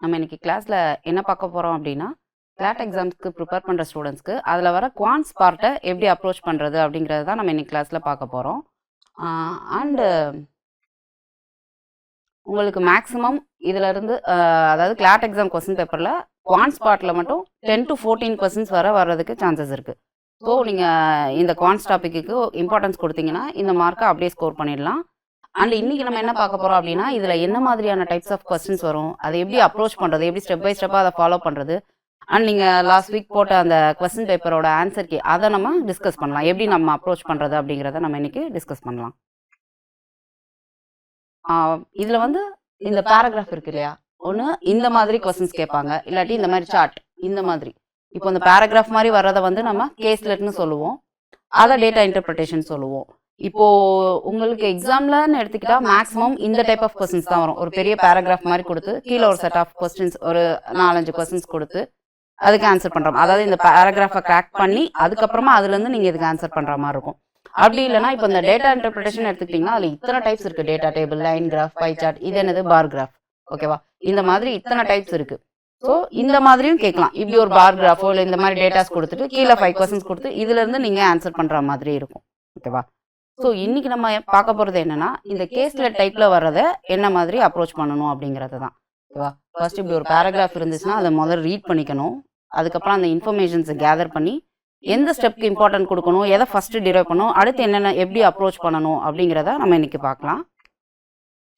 நம்ம இன்னைக்கு கிளாஸில் என்ன பார்க்க போகிறோம் அப்படின்னா கிளாட் எக்ஸாம்ஸ்க்கு ப்ரிப்பேர் பண்ணுற ஸ்டூடெண்ட்ஸ்க்கு அதில் வர குவான்ஸ் பார்ட்டை எப்படி அப்ரோச் பண்ணுறது அப்படிங்கிறது தான் நம்ம இன்னைக்கு கிளாஸில் பார்க்க போகிறோம். அண்டு உங்களுக்கு மேக்ஸிமம் இதிலிருந்து அதாவது கிளாட் எக்ஸாம் கொஸ்டின் பேப்பரில் குவான்ஸ் பார்ட்டில் மட்டும் 10 to 14% வரை வர்றதுக்கு சான்சஸ் இருக்குது. ஸோ நீங்கள் இந்த குவான்ஸ் டாப்பிக்கு இம்பார்ட்டன்ஸ் கொடுத்தீங்கன்னா இந்த மார்க்கை அப்படியே ஸ்கோர் பண்ணிடலாம். அண்ட் இன்னைக்கு நம்ம என்ன பார்க்க போகிறோம் அப்படின்னா இதில் என்ன மாதிரியான டைப்ஸ் ஆஃப் கொஸ்டின்ஸ் வரும், அதை எப்படி அப்ரோச் பண்ணுறது, எப்படி ஸ்டெப் பை ஸ்டெப்பாக அதை ஃபாலோ பண்ணுறது, அண்ட் நீங்கள் லாஸ்ட் வீக் போட்ட அந்த கொஸ்டின் பேப்பரோட ஆன்சர் கீ அதை நம்ம டிஸ்கஸ் பண்ணலாம். எப்படி நம்ம அப்ரோச் பண்ணுறது அப்படிங்கிறத நம்ம இன்னைக்கு டிஸ்கஸ் பண்ணலாம். இதில் வந்து இந்த பேராகிராஃப் இருக்கு இல்லையா, ஒன்று இந்த மாதிரி கொஸ்டின்ஸ் கேட்பாங்க, இல்லாட்டி இந்த மாதிரி சார்ட் இந்த மாதிரி. இப்போ இந்த பேராகிராஃப் மாதிரி வர்றதை வந்து நம்ம கேஸ்லெட்னு சொல்லுவோம், அதை டேட்டா இன்டர்பிரிட்டேஷன் சொல்லுவோம். இப்போ உங்களுக்கு எக்ஸாம்லன்னு எடுத்துக்கிட்டா மேக்ஸிமம் இந்த டைப் ஆஃப் கொஸ்டின்ஸ் தான் வரும். ஒரு பெரிய பேராகிராஃப் மாதிரி கொடுத்து கீழே ஒரு செட் ஆஃப் கொஸ்டின்ஸ் ஒரு 4-5 கொஸ்டின்ஸ் கொடுத்து அதுக்கு ஆன்சர் பண்ணுறோம். அதாவது இந்த பேராகிராஃபை கிராக் பண்ணி அதுக்கப்புறமா அதுலேருந்து நீங்கள் இதுக்கு ஆன்சர் பண்ணுற மாதிரி இருக்கும். அப்படி இல்லைனா இப்போ இந்த டேட்டா இன்டர்பிரிட்டேஷன் எடுத்துக்கிட்டிங்கன்னா அதில் இத்தனை டைப்ஸ் இருக்குது. Data table, line graph, pie chart, இது என்னது பார் கிராஃப், ஓகேவா? இந்த மாதிரி இத்தனை டைப்ஸ் இருக்குது. ஸோ இந்த மாதிரியும் கேட்கலாம். இப்படி ஒரு பார் கிராஃபோ இல்லை இந்த மாதிரி டேட்டாஸ் கொடுத்துட்டு கீழே 5 கொஸ்டின்ஸ் கொடுத்து இதுலேருந்து நீங்கள் ஆன்சர் பண்ணுற மாதிரி இருக்கும், ஓகேவா? ஸோ இன்னைக்கு நம்ம பார்க்க போகிறது என்னன்னா இந்த கேஸ்லெட் டைப்பில் வர்றதை என்ன மாதிரி அப்ரோச் பண்ணணும் அப்படிங்கிறது தான், ஓகேவா? ஃபர்ஸ்ட் இப்படி ஒரு பேராகிராஃப் இருந்துச்சுன்னா அதை முதல்ல ரீட் பண்ணிக்கணும். அதுக்கப்புறம் அந்த இன்ஃபர்மேஷன்ஸை கேதர் பண்ணி எந்த ஸ்டெப்க்கு இம்பார்ட்டன்ட் கொடுக்கணும், எதை ஃபர்ஸ்ட் டிரைவ் பண்ணணும், அடுத்து என்னென்ன எப்படி அப்ரோச் பண்ணணும் அப்படிங்கிறத நம்ம இன்னைக்கு பார்க்கலாம்.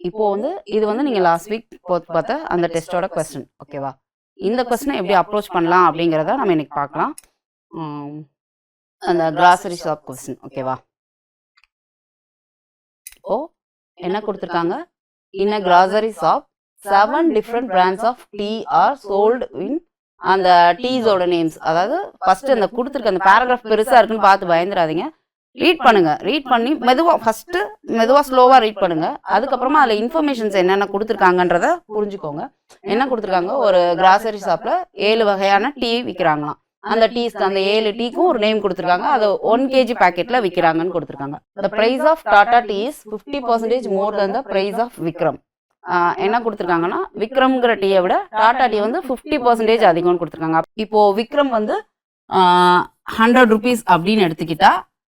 இப்போ வந்து இது வந்து நீங்கள் லாஸ்ட் வீக் பார்த்த அந்த டெஸ்ட்டோட கொஸ்டின், ஓகேவா? இந்த கொஸ்டினை எப்படி அப்ரோச் பண்ணலாம் அப்படிங்கிறத நம்ம இன்னைக்கு பார்க்கலாம். அந்த கிராசரி ஷாப் கொஸ்டின், ஓகேவா? இப்போ என்ன கொடுத்துருக்காங்க, in a grocery shop 7 different brands of tea are sold in அந்த டீஸோட நேம்ஸ். அதாவது ஃபர்ஸ்ட் அந்த கொடுத்துருக்க அந்த பேராகிராஃப் பெருசாக இருக்குன்னு பார்த்து பயந்துடாதீங்க, ரீட் பண்ணுங்க. ரீட் பண்ணி மெதுவாக ஸ்லோவாக ரீட் பண்ணுங்க. அதுக்கப்புறமா அதில் இன்ஃபர்மேஷன்ஸ் என்னென்ன கொடுத்துருக்காங்கன்றத புரிஞ்சுக்கோங்க. என்ன கொடுத்துருக்காங்க, ஒரு கிராசரி ஷாப்பில் 7 வகையான டீ விற்கிறாங்களாம். அந்த டீஸ்க்கு அந்த 7 டீக்கும் ஒரு நேம் கொடுத்துருக்காங்க. அது 1 kg பேக்கெட்டில் விற்கிறாங்கன்னு கொடுத்துருக்காங்க. The price of Tata tea is 50% more than the price of Vikram. என்ன கொடுத்துருக்காங்கன்னா விக்ரம்ங்கிற டீயை விட டாடா டீ வந்து 50% அதிகம்னு கொடுத்துருக்காங்க. இப்போ விக்ரம் வந்து 100 rupees அப்படின்னு எடுத்துக்கிட்டா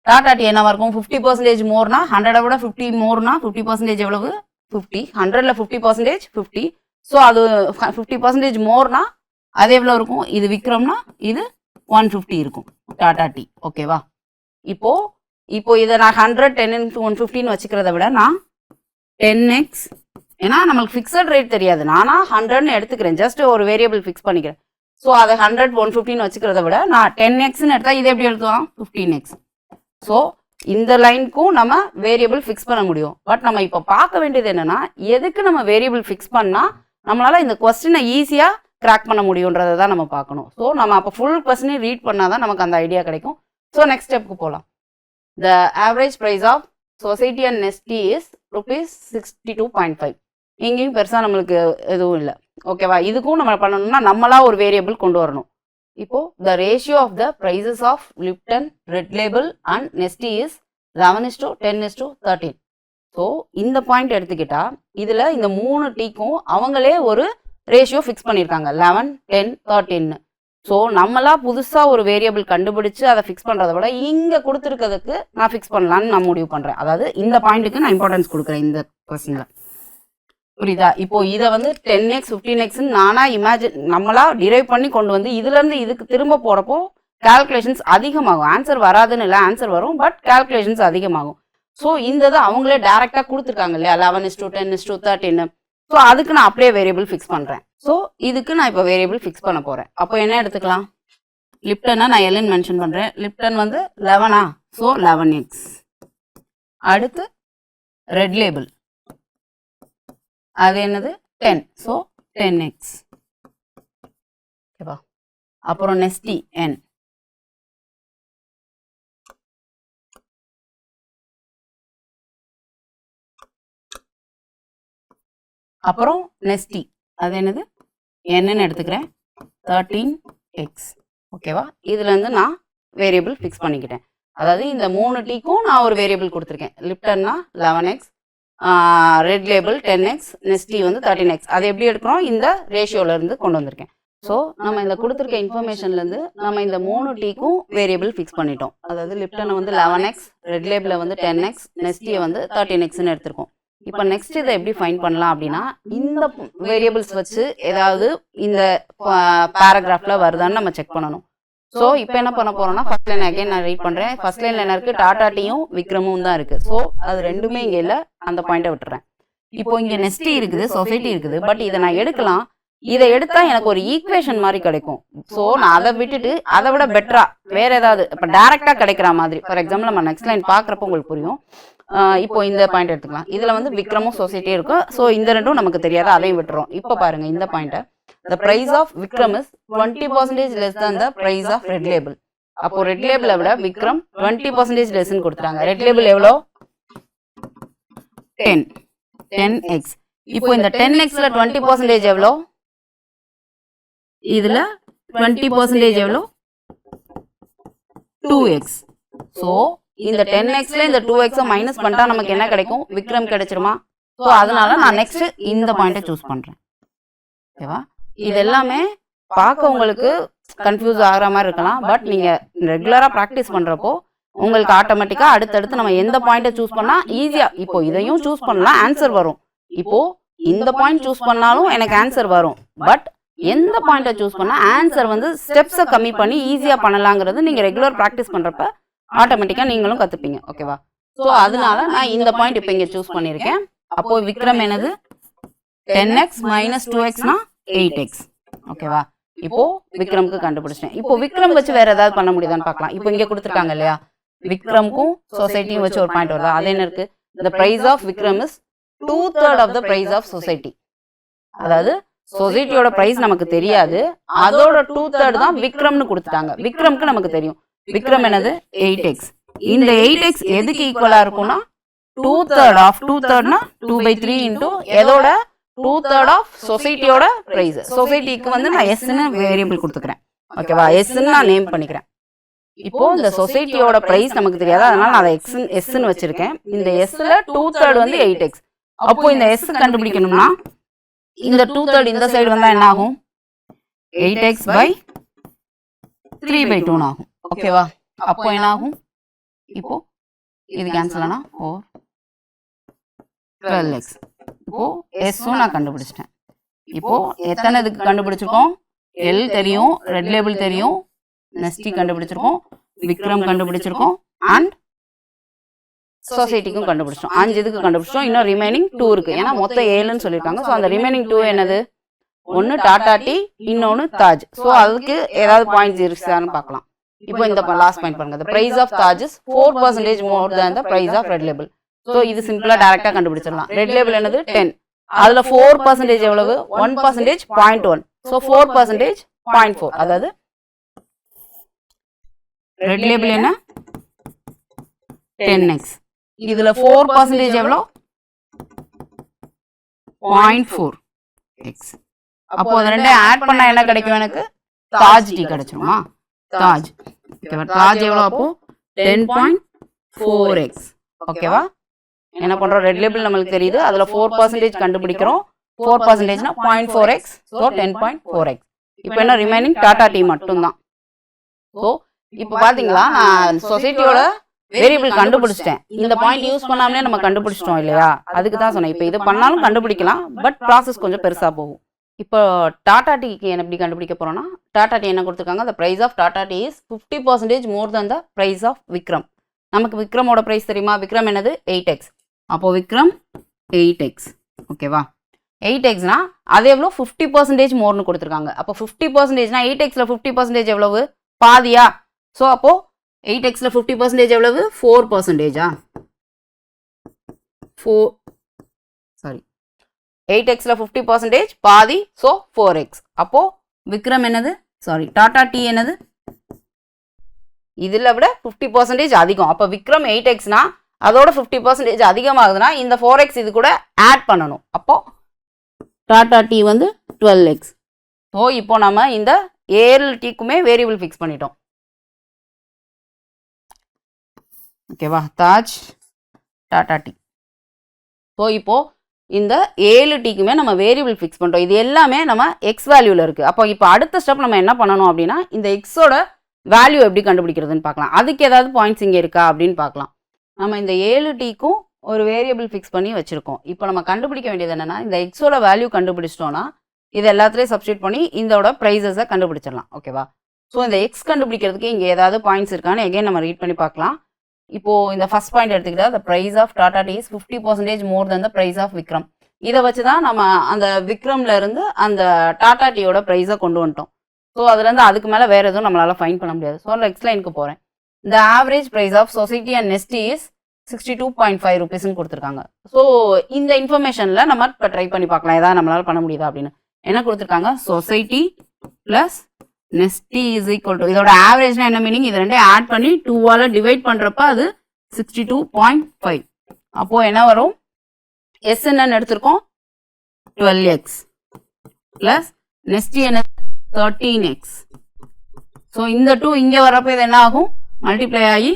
டாடா டீ என்னவா இருக்கும், 50% மோர்னா 100 விட 50 மோர்னா 50% எவ்வளவு, 50. 100ல் 50% 50. ஸோ அது 50% மோர்னா அது எவ்வளோ இருக்கும், இது விக்ரம்னா இது 150 இருக்கும் டாடா டீ, ஓகேவா? இப்போ இதை நான் 100 10 into 150 வச்சுக்கிறத விட நான் 10x, ஏன்னா நம்மளுக்கு ஃபிக்ஸட் ரேட் தெரியாது, நானா 100ன்னு எடுத்துக்கிறேன், ஜஸ்ட் ஒரு வேரியபிள் ஃபிக்ஸ் பண்ணிக்கிறேன். ஸோ அதை 100 150 வச்சுக்கிறத விட நான் 10xன்னு எடுத்தால் இதை எப்படி எழுதுவோம், 15x. ஸோ இந்த லைனுக்கும் நம்ம வேரியபிள் ஃபிக்ஸ் பண்ண முடியும். பட் நம்ம இப்போ பார்க்க வேண்டியது என்னன்னா எதுக்கு நம்ம வேரியபிள் ஃபிக்ஸ் பண்ணால் நம்மளால இந்த கொஸ்டினை ஈஸியாக கிராக் பண்ண முடியுன்றதை தான் நம்ம பார்க்கணும். ஸோ நம்ம அப்போ ஃபுல் கொஸ்டினை ரீட் பண்ணால் தான் நமக்கு அந்த ஐடியா கிடைக்கும். ஸோ நெக்ஸ்ட் ஸ்டெப்புக்கு போகலாம். The average price of Society and Nestea is ₹62.5. எங்கேயும் பெருசாக நம்மளுக்கு எதுவும் இல்லை, ஓகேவா? இதுக்கும் நம்ம பண்ணணும்னா நம்மளா ஒரு வேரியபிள் கொண்டு வரணும். இப்போ the ratio of the prices of Lipton, Red Label and Nestea is 11:10:13. So இந்த பாயிண்ட் எடுத்துக்கிட்டா இதில் இந்த 3 டீக்கும் அவங்களே ஒரு ரேஷியோ ஃபிக்ஸ் பண்ணியிருக்காங்க, 11 10 13. ஸோ நம்மளா புதுசாக ஒரு வேரியபிள் கண்டுபிடிச்சு அதை ஃபிக்ஸ் பண்ணுறத விட இங்கே கொடுத்துருக்கிறதுக்கு நான் ஃபிக்ஸ் பண்ணலான்னு நான் முடிவு பண்ணுறேன். அதாவது இந்த பாயிண்ட்டுக்கு நான் இம்பார்ட்டன்ஸ் கொடுக்குறேன் இந்த கொஸ்டினில், புரியுதா? இப்போ இதை வந்து 10x 15xன்னு நானா நம்மளா டிரைவ் பண்ணி கொண்டு வந்து இதுலேருந்து இதுக்கு திரும்ப போகிறப்போ கால்குலேஷன்ஸ் அதிகமாகும். ஆன்சர் வராதுன்னு இல்லை, ஆன்சர் வரும், பட் கால்குலேஷன்ஸ் அதிகமாகும். ஸோ இந்த இதை அவங்களே டேரெக்டாக கொடுத்துருக்காங்க இல்லையா, 11:10:13. ஸோ அதுக்கு நான் அப்படியே வேரியபிள் ஃபிக்ஸ் பண்ணுறேன். ஸோ இதுக்கு நான் இப்போ வேரியபிள் ஃபிக்ஸ் பண்ண போகிறேன். அப்போ என்ன எடுத்துக்கலாம், லிப்டனா நான் எல்என் மென்ஷன் பண்ணுறேன். லிப்டன் வந்து 11, ஸோ 11x. அடுத்து ரெட் லேபிள், அது என்னது 10, ஸோ 10x, ஓகேவா? அப்புறம் நெஸ்டி n, அப்புறம் நெஸ்டி அது என்னது என்னன்னு எடுத்துக்கிறேன் 13x, ஓகேவா? இதுலேருந்து நான் வேரியபிள் ஃபிக்ஸ் பண்ணிக்கிட்டேன். அதாவது இந்த 3 டீக்கும் நான் ஒரு வேரியபிள் கொடுத்துருக்கேன். லிப்டன்னா 11x, ரெட் லேபிள் 10x, நெஸ்டி வந்து 13x. அது எப்படி எடுக்கிறோம், இந்த ரேஷியோலேருந்து கொண்டு வந்திருக்கேன். ஸோ நம்ம இந்த கொடுத்துருக்க இன்ஃபர்மேஷன்லேருந்து நம்ம இந்த 3 டீக்கும் வேரியபிள் ஃபிக்ஸ் பண்ணிட்டோம். அதாவது லிப்டனை வந்து 11x, ரெட் லேபிளை வந்து 10x, நெஸ்டியை வந்து 13xன்னு எடுத்திருக்கோம். இப்போ நெக்ஸ்ட் இதை எப்படி ஃபைண்ட் பண்ணலாம் அப்படின்னா, இந்த வேரியபிள்ஸ் வச்சு ஏதாவது இந்த பேராகிராஃபில் வருதான்னு நம்ம செக் பண்ணணும். ஸோ இப்போ என்ன பண்ண போறோம்னா, ஃபர்ஸ்ட் லைன் அகைன் நான் ரீட் பண்ணுறேன். ஃபர்ஸ்ட் லைனில் என்ன இருக்குது, டாடா டீயும் விக்ரமும் தான் இருக்குது. ஸோ அது ரெண்டுமே இங்கே இல்லை, அந்த பாயிண்ட்டை விட்டுறேன். இப்போ இங்கே நெஸ்டி இருக்குது, சொசைட்டி இருக்குது. பட் இதை நான் எடுக்கலாம். இதை எடுத்தா எனக்கு ஒரு ஈக்குவேஷன் மாதிரி கிடைக்கும். ஸோ நான் அதை விட்டுட்டு அதை விட பெட்டரா வேற ஏதாவது இப்போ டைரக்டா கிடைக்கிற மாதிரி, ஃபார் எக்ஸாம்பிள் நம்ம நெக்ஸ்ட் லைன் பார்க்குறப்ப உங்களுக்கு புரியும். இப்போ இந்த பாயிண்ட் எடுத்துக்கலாம். இதுல வந்து விக்ரமும் சொசைட்டியும் இருக்கும். ஸோ இந்த ரெண்டும் நமக்கு தெரியாது, அதையும் விட்டுறோம். இப்போ பாருங்க இந்த பாயிண்ட்டை, the price of Vikram is 20% less than the price of Red Label. அப்போ Red Label விட விக்ரம் 20% லெஸ்ன்னு கொடுத்துட்டாங்க. Red Label எவ்வளோ, 10x. இப்போ இந்த 10xல 20% எவ்வளோ, இதுல 20% எவ்வளோ, 2x. ஸோ இந்த 10xல இந்த 2x மைனஸ் பண்ணிட்டா நமக்கு என்ன கிடைக்கும், விக்ரம் கிடைச்சிருமா? ஸோ அதனால நான் நெக்ஸ்ட் இந்த பாயிண்ட்டை சூஸ் பண்றேன். ஓகேவா? இது எல்லாமே பார்க்க உங்களுக்கு கன்ஃபியூஸ் ஆகிற மாதிரி இருக்கலாம். பட் நீங்கள் ரெகுலராக ப்ராக்டிஸ் பண்ணுறப்போ உங்களுக்கு ஆட்டோமேட்டிக்காக அடுத்தடுத்து நம்ம எந்த பாயிண்ட்டை சூஸ் பண்ணால் ஈஸியாக, இப்போ இதையும் சூஸ் பண்ணலாம் ஆன்சர் வரும். இப்போது இந்த பாயிண்ட் சூஸ் பண்ணாலும் எனக்கு ஆன்சர் வரும். பட் எந்த பாயிண்ட்டை சூஸ் பண்ணால் ஆன்சர் வந்து ஸ்டெப்ஸை கம்மி பண்ணி ஈஸியாக பண்ணலாங்கிறது நீங்கள் ரெகுலர் ப்ராக்டிஸ் பண்ணுறப்ப ஆட்டோமேட்டிக்காக நீங்களும் கற்றுப்பீங்க. ஓகேவா? ஸோ அதனால நான் இந்த பாயிண்ட் இப்போ இங்கே சூஸ் பண்ணியிருக்கேன். அப்போது விக்ரம் என்னது, 10x மைனஸ் 2xனா 8x. ஓகேவா? இப்போ விக்ரமுக்கு கண்டுபிடிச்சேன். இப்போ விக்ரம் வச்சு வேற ஏதாவது பண்ண முடியுதான்னு பார்க்கலாம். இப்போ இங்க கொடுத்துருக்காங்க இல்லையா, விக்ரமுக்கும் சொசைட்டியும் வச்சு ஒரு பாயிண்ட் வருதா, அது என்ன இருக்கு, the price of Vikram is 2/3 of the price of society. அதாவது சொசைட்டியோட பிரைஸ் நமக்கு தெரியாது, அதோட 2/3 தான் விக்ரம்னு கொடுத்துட்டாங்க. விக்ரமுக்கு நமக்கு தெரியும். விக்ரம் என்னது 8x. இந்த 8x எதுக்கு ஈக்குவலா இருக்கும்னா 2/3 ஆஃப் 2/3னா 2/3 இன்டூ எதோட 2/3 ஆஃப் சொசைட்டியோட பிரைஸ். சொசைட்டிக்கு வந்து நான் எஸ்ன்னு வேரியபிள் கொடுத்துக்கிறேன். ஓகேவா? எஸ்ன்னு நான் நேம் பண்ணிக்கிறேன். இப்போ இந்த சொசைட்டியோட பிரைஸ் நமக்கு தெரியாது, அதனால நான் அதை எஸ்ன்னு வச்சிருக்கேன். இந்த எஸ்ல 2/3 வந்து 8x. அப்போ இந்த எஸ் கண்டுபிடிக்கணும்னா இந்த 2/3 இந்த சைடு வந்தா என்ன ஆகும், 8x by 3/2 ஆகும். ஓகேவா? அப்போ என்ன ஆகும், இப்போ இது கேன்சல் ஆனா 12x. இப்போ எஸ்ஸும் நான் கண்டுபிடிச்சிட்டேன். இப்போ எத்தனை இதுக்கு கண்டுபிடிச்சிருக்கோம், எல் தெரியும், ரெட் லேபிள் தெரியும், நெஸ்டி கண்டுபிடிச்சிருக்கோம், விக்ரம் கண்டுபிடிச்சிருக்கோம், அண்ட் சொசைட்டிக்கும் கண்டுபிடிச்சோம். 5 இதுக்கு கண்டுபிடிச்சோம். இன்னும் ரிமைனிங் 2 இருக்கு. ஏன்னா மொத்தம் 7ன்னு சொல்லியிருக்காங்க. ஸோ அந்த ரிமைனிங் 2 என்னது, ஒன்று டாடா டீ, இன்னொன்று தாஜ். ஸோ அதுக்கு ஏதாவது பாயிண்ட்ஸ் இருக்கான்னு பார்க்கலாம். இப்போ இந்த லாஸ்ட் பாயிண்ட் பாருங்க, the price of Taj is 4% more than the price of Red Label. So இது சிம்பிளா டைரக்டா கண்டுபிடிச்சிடலாம். ரெட் லேபிள் என்னது 10, அதுல 4% எவ்வளவு, 1% 0.1. ஸோ 4% 0.4. அதாவது ரெட் லேபிள் என்ன 10x, இதுல 4% எவ்வளோ 0.4x. அப்போ அது ரெண்டையும் ஆட் பண்ணா என்ன கிடைக்கும், எனக்கு தாஜ் டீ கிடைச்சிருமா, தாஜ். ஓகேவா? தாஜ் எவ்வளோ, அப்போ 10.4x. ஓகேவா? என்ன பண்றோம், ரெட் லேபிள் நம்மளுக்கு தெரியுது, அதுல 4% கண்டுபிடிக்கிறோம். 4%னா 0.4x. So 10.4x. இப்போ என்ன ரிமைனிங் டாடா டீ மட்டும்தான். ஸோ இப்போ பாத்தீங்களா, நான் சொசைட்டியோட வேரியபிள் கண்டுபிடிச்சிட்டேன். இந்த பாயிண்ட் யூஸ் பண்ணாமலே நம்ம கண்டுபிடிச்சிட்டோம் இல்லையா, அதுக்கு தான் சொன்னேன். இப்போ இது பண்ணாலும் கண்டுபிடிக்கலாம், பட் ப்ராசஸ் கொஞ்சம் பெருசா போகும். இப்போ டாடா டீக்கு எப்படி கண்டுபிடிக்க போறோம்னா, டாடா டீ என்ன கொடுத்துருக்காங்க, the price of Tata tea is 50% more than the price of Vikram. நமக்கு விக்ரமோட பிரைஸ் தெரியுமா, விக்ரம் என்னது 8x. அப்போ விக்ரம் 8x. ஓகேவா? 8xனா அது எவ்வளோ 50% மோர்னு கொடுத்துருக்காங்க. அப்போ 50%னா 8xல 50% எவ்வளவு, பாதியா? ஸோ அப்போ 8xல 50% எவ்வளவு, 4%. 8xல 50% பாதி, ஸோ 4x. அப்போ விக்ரம் என்னது, டாடா டீ என்னது, இதுல விட 50% அதிகம். அப்போ விக்ரம் 8xனா அதோட 50% அதிகமாகுதுன்னா இந்த 4x இது கூட ஆட் பண்ணணும். அப்போ டாடா டீ வந்து 12x. ஸோ இப்போ நம்ம இந்த 7 டீக்குமே வேரியபிள் ஃபிக்ஸ் பண்ணிட்டோம். ஓகேவா? தாஜ், டாடா டீ. ஸோ இப்போது இந்த 7 டீக்குமே நம்ம வேரியபிள் ஃபிக்ஸ் பண்ணுறோம். இது எல்லாமே நம்ம எக்ஸ் வேல்யூவில் இருக்குது. அப்போ இப்போ அடுத்த ஸ்டெப் நம்ம என்ன பண்ணணும் அப்படின்னா இந்த எக்ஸோட வேல்யூ எப்படி கண்டுபிடிக்கிறதுன்னு பார்க்கலாம். அதுக்கு ஏதாவது பாயிண்ட்ஸ் இங்கே இருக்கா அப்படின்னு பார்க்கலாம். நம்ம இந்த 7 டீக்கும் ஒரு வேரியபிள் ஃபிக்ஸ் பண்ணி வச்சுருக்கோம். இப்போ நம்ம கண்டுபிடிக்க வேண்டியது என்னென்னா இந்த எக்ஸோட வேல்யூ கண்டுபிடிச்சிட்டோன்னா இது எல்லாத்துலேயும் சப்ஸ்டியூட் பண்ணி இதோட ப்ரைஸஸை கண்டுபிடிச்சிடலாம். ஓகேவா? ஸோ இந்த எக்ஸ் கண்டுபிடிக்கிறதுக்கு இங்கே ஏதாவது பாயிண்ட்ஸ் இருக்கான்னு எகைன் நம்ம ரீட் பண்ணி பார்க்கலாம். இப்போது இந்த ஃபர்ஸ்ட் பாயிண்ட் எடுத்துக்கிட்டா the price of Tata Tea is 50% more than the price of Vikram. இதை வச்சு தான் நம்ம அந்த விக்ரம்ல இருந்து அந்த டாடா டீயோட ப்ரைஸை கொண்டு வந்துட்டோம். ஸோ அதுலேருந்து அதுக்கு மேலே வேறு எதுவும் நம்மளால் ஃபைன் பண்ண முடியாது. ஸோ நெக்ஸ்ட் லைனுக்கு போகிறேன். the average price of Society and Nestle is 62.5 rupeesன்னு கொடுத்துருக்காங்க. ஸோ இந்த இன்ஃபர்மேஷனில் நம்ம இப்போ ட்ரை பண்ணி பார்க்கலாம் ஏதாவது நம்மளால் பண்ண முடியுதா அப்படின்னு. என்ன கொடுத்துருக்காங்க? Society plus Nestea is equal to இதோட ஆவரேஜ்னா என்ன மீனிங்? இது ரெண்டே ஆட் பண்ணி 2ஆல் டிவைட் பண்ணுறப்ப அது 62.5. அப்போது என்ன வரும்? எஸ் என்னன்னு எடுத்திருக்கோம் 12x ப்ளஸ் நெஸ்டி என்ன 13x. ஸோ இந்த 2 இங்கே வரப்போ இது என்ன ஆகும்? மல்டிப்ளை ஆகி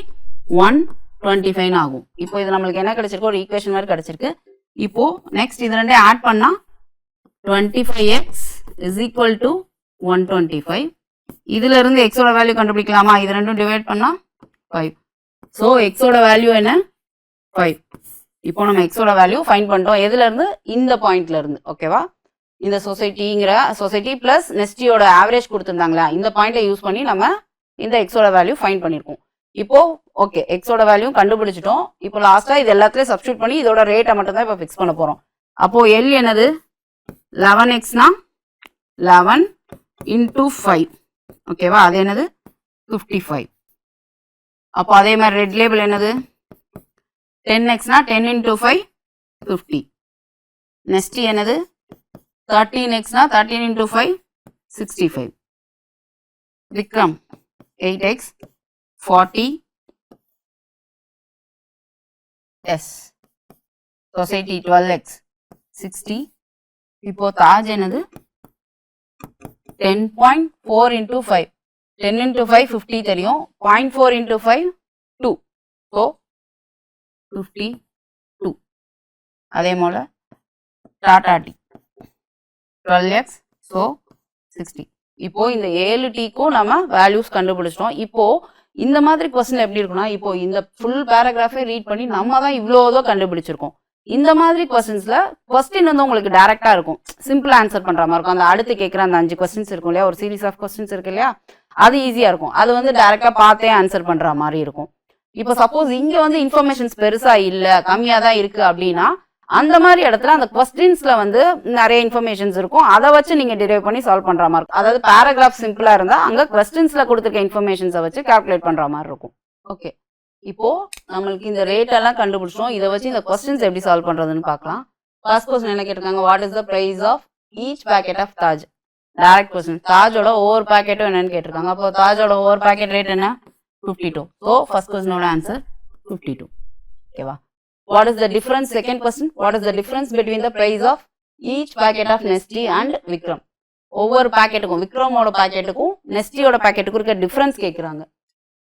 125 ஆகும். இப்போ இது நம்மளுக்கு என்ன கிடைச்சிருக்கு? ஒரு ஈக்குவேஷன் மாதிரி கிடைச்சிருக்கு. இப்போது நெக்ஸ்ட் இது ரெண்டே ஆட் பண்ணால் 25x இஸ் ஈக்குவல் டு 125. இதுல இருந்து எக்ஸோட வேல்யூ கண்டுபிடிக்கலாமா? இது ரெண்டும் டிவைட் பண்ணா 5. ஸோ எக்ஸோட வேல்யூ என்ன? 5. இப்போ நம்ம எக்ஸோட வேல்யூ ஃபைண்ட் பண்ணிட்டோம். எதுல இருந்து? இந்த பாயிண்ட்ல இருந்து. ஓகேவா? இந்த சொசைட்டி பிளஸ் நெஸ்டியோட ஆவரேஜ் கொடுத்துருந்தாங்களா இந்த பாயிண்ட்டை யூஸ் பண்ணி நம்ம இந்த எக்ஸோட வேல்யூ ஃபைண்ட் பண்ணியிருக்கோம். இப்போ ஓகே எக்ஸோட வேல்யூ கண்டுபிடிச்சிட்டோம். இப்போ லாஸ்டா இது எல்லாத்துலயும் சப்ஸ்டியூட் பண்ணி இதோட ரேட்டை மட்டும் தான் இப்போ ஃபிக்ஸ் பண்ண போறோம். அப்போ எல் என்னது? 11xனா 11 into 5. ஓகேவா? அது என்னது? 55. அப்போ அதே மாதிரி ரெட் லேபிள் என்னது? 10xனா 10 into 5 50. நெக்ஸ்ட் என்னது? 13xனா 13 into 5 65. Vikram 8x 40. S society 12x 60. இப்போ தாஜ் என்னது? 10.4 into 5. 10 into 5 50 தெரியும். 0.4 into 5 2. ஸோ 52. அதே போல் டாடா டீ 12x ஸோ 60. இப்போ இந்த 7 டீக்கும் நம்ம வேல்யூஸ் கண்டுபிடிச்சிட்டோம். இப்போ இந்த மாதிரி கொஸ்டின் எப்படி இருக்குன்னா இப்போ இந்த ஃபுல் பேராகிராஃபை ரீட் பண்ணி நம்ம தான் இவ்வளோதோ கண்டுபிடிச்சிருக்கோம். இந்த மாதிரி கொஸ்டின்ஸ்ல கொஸ்டின் வந்து உங்களுக்கு டைரக்டா இருக்கும். சிம்பிள் ஆன்சர் பண்ற மாதிரி இருக்கும். அந்த அடுத்து கேட்குற அந்த 5 கொஸ்டின்ஸ் இருக்கும் இல்லையா? ஒரு சீரீஸ் ஆஃப் கொஸ்டின்ஸ் இருக்கு இல்லையா? அது ஈஸியா இருக்கும். அது வந்து டைரக்டா பார்த்தே ஆன்சர் பண்ற மாதிரி இருக்கும். இப்போ சப்போஸ் இங்க வந்து இன்ஃபர்மேஷன்ஸ் பெருசா இல்ல கம்மியா தான் இருக்கு அப்படின்னா அந்த மாதிரி இடத்துல அந்த கொஸ்டின்ஸ்ல வந்து நிறைய இன்ஃபர்மேஷன்ஸ் இருக்கும். அதை வச்சு நீங்க டிரைவ் பண்ணி சால்வ் பண்ற மாதிரி இருக்கும். அதாவது பேராகிராஃப் சிம்பிளா இருந்தா அங்க கொஸ்டின்ஸ்ல கொடுத்துருக்க இன்ஃபர்மேஷன்ஸை வச்சு கால்குலேட் பண்ற மாதிரி இருக்கும். ஓகே இப்போ நம்மளுக்கு இந்த ரேட் எல்லாம் கண்டுபிடிச்சோம். இதை வச்சு இந்த கொஸ்டின்ஸ் எப்படி சால்வ் பண்றதுன்னு பார்க்கலாம். ஃபர்ஸ்ட் கொஸ்டின் என்ன கேட்டிருக்காங்க? What is the price of each packet of Taj? Direct question. தாஜோட ஒவ்வொரு பேக்கெட்டும் என்னன்னு கேட்டிருக்காங்க. அப்போ தாஜோட ஒவ்வொரு பேக்கெட் ரேட் என்ன? 52. ஸோ ஃபர்ஸ்ட் கொஸ்டினோட ஆன்சர் 52. ஓகேவா? What is the difference? Second question. What is the difference between the price of each packet of Nestea and Vikram? ஒவ்வொரு பேக்கெட்டுக்கும் விக்ரமோட பேக்கெட்டுக்கும் நெஸ்டியோட பேக்கெட்டுக்கும் இருக்க டிஃபரன்ஸ் கேட்குறாங்க.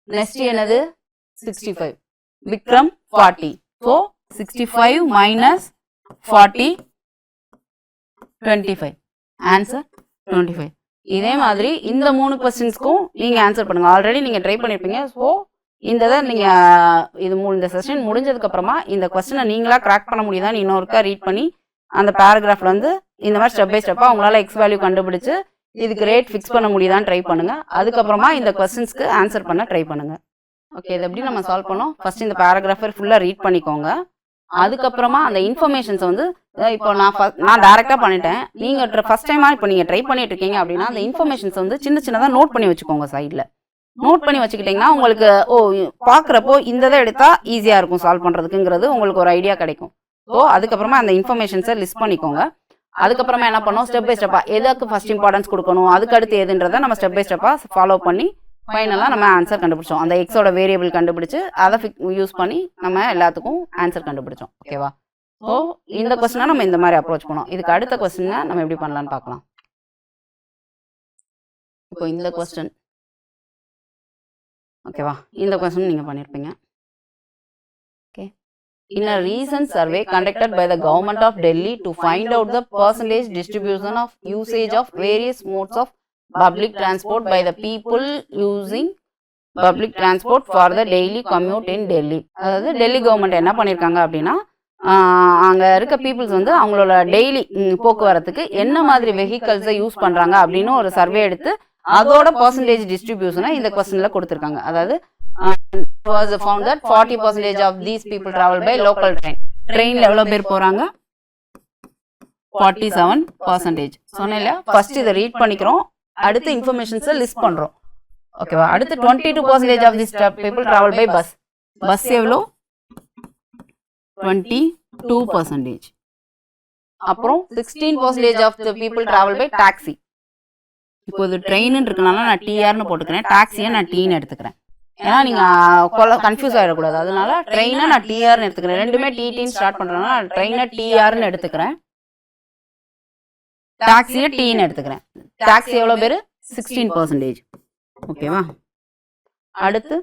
நெஸ்டி என்னது? 65. Vikram 40. So 65 minus 40 25. Answer 25. இதே மாதிரி இந்த 3 क्वेश्चंसக்கும் நீங்க ஆன்சர் பண்ணுங்க. ஆல்ரெடி நீங்க ட்ரை பண்ணிருப்பீங்க. ஸோ இந்த நீங்க இந்த செஷன் முடிஞ்சதுக்கு அப்புறமா இந்த क्वेश्चனை நீங்களா கிராக் பண்ண முடியுதான்னு இன்னொருக்கா ரீட் பண்ணி அந்த பேராகிராஃப்ல வந்து இந்த மாதிரி ஸ்டெப் பை ஸ்டெப்பா உங்களால எக்ஸ் வேல்யூ கண்டுபிடிச்சு இதுக்கு ரேட் ஃபிக்ஸ் பண்ண முடியுதான்னு ட்ரை பண்ணுங்க. அதுக்கப்புறமா இந்த क्वेश्चंसக்கு ஆன்சர் பண்ண ட்ரை பண்ணுங்க. ஓகே இது எப்படி நம்ம சால்வ் பண்ணோம்? ஃபர்ஸ்ட் இந்த பேராகிராஃபர் ஃபுல்லாக ரீட் பண்ணிக்கோங்க. அதுக்கப்புறமா அந்த இன்ஃபர்மேஷன்ஸ் வந்து இப்போ நான் டேரெக்டாக பண்ணிட்டேன். நீங்கள் ஃபர்ஸ்ட் டைமாக இப்போ நீங்கள் ட்ரை பண்ணிட்டு இருக்கீங்க அப்படின்னா அந்த இன்ஃபர்மேஷன்ஸ் வந்து சின்னதாக நோட் பண்ணி வச்சுக்கோங்க. சைடில் நோட் பண்ணி வச்சுக்கிட்டிங்கன்னா உங்களுக்கு பார்க்குறப்போ இந்த இதை எடுத்தால் ஈஸியாக இருக்கும் சால்வ் பண்ணுறதுக்குங்கிறது உங்களுக்கு ஒரு ஐடியா கிடைக்கும். ஸோ அதுக்கப்புறமா அந்த இன்ஃபர்மேஷன்ஸை லிஸ்ட் பண்ணிக்கோங்க. அதுக்கப்புறமா என்ன பண்ணோம்? ஸ்டெப் பை ஸ்டெப்பாக எதுக்கு ஃபர்ஸ்ட் இம்பார்ட்டன்ஸ் கொடுக்கணும், அதுக்கு அடுத்து எதுன்றதை நம்ம ஸ்டெப் பை ஸ்டெப்பாக ஃபாலோ பண்ணி ஃபைனலாக நம்ம ஆன்சர் கண்டுபிடிச்சோம். அந்த எக்ஸோட வேரியபிள் கண்டுபிடிச்சு அதை யூஸ் பண்ணி நம்ம எல்லாத்துக்கும் ஆன்சர் கண்டுபிடிச்சோம். ஓகேவா? ஸோ இந்த கொஸ்டினை நம்ம இந்த மாதிரி அப்ரோச் பண்ணோம். இதுக்கு அடுத்த கொஸ்டினை நம்ம எப்படி பண்ணலான்னு பார்க்கலாம். இப்போ இந்த கொஸ்டின் ஓகேவா? இந்த கொஸ்டின் நீங்கள் பண்ணியிருப்பீங்க. Okay in a recent survey conducted by the government of Delhi to find out the percentage distribution of usage of various modes of public transport by the people using public transport for the daily commute in Delhi. அதாவது Delhi government என்ன பண்ணியிருக்காங்க அப்படின்னா அங்கே இருக்க peoples வந்து அவங்களோட daily போக்குவரத்துக்கு என்ன மாதிரி வெஹிக்கல்ஸை யூஸ் பண்ணுறாங்க அப்படின்னு ஒரு சர்வே எடுத்து அதோட பர்சன்டேஜ் டிஸ்ட்ரிபியூஷனை இந்த கொஸ்டினில் கொடுத்துருக்காங்க. அதாவது was found that 40% of these people travel by local train. ட்ரெயினில் எவ்வளோ பேர் போகிறாங்க? 47%. சொன்னேன் இல்லையா? ஃபர்ஸ்ட் இதை ரீட் பண்ணிக்கிறோம், அடுத்து இன்ஃபர்மேஷன்ஸை லிஸ்ட் பண்ணுறோம். ஓகேவா? அடுத்து 22% of these people travel by bus. Bus எவ்வளோ? 22%. அப்புறம் 16% of the people travel by taxi. இப்போ இது ட்ரெயின்னு இருக்கனால நான் டிஆர்னு போட்டுக்கிறேன், டாக்ஸியை நான் டீன்னு எடுத்துக்கிறேன். ஏன்னா நீங்கள் கன்ஃபியூஸ் ஆகிடக்கூடாது, அதனால ட்ரெயினை நான் டிஆர்னு எடுத்துக்கிறேன். ரெண்டுமே டிடின்னு ஸ்டார்ட் பண்ணுறதுனால நான் ட்ரெயினை டிஆர்னு எடுத்துக்கிறேன், டாக்ஸியை டீன்னு எடுத்துக்கிறேன். டாக்ஸி எவ்வளோ பேர்? 16%. ஓகேவா? அடுத்து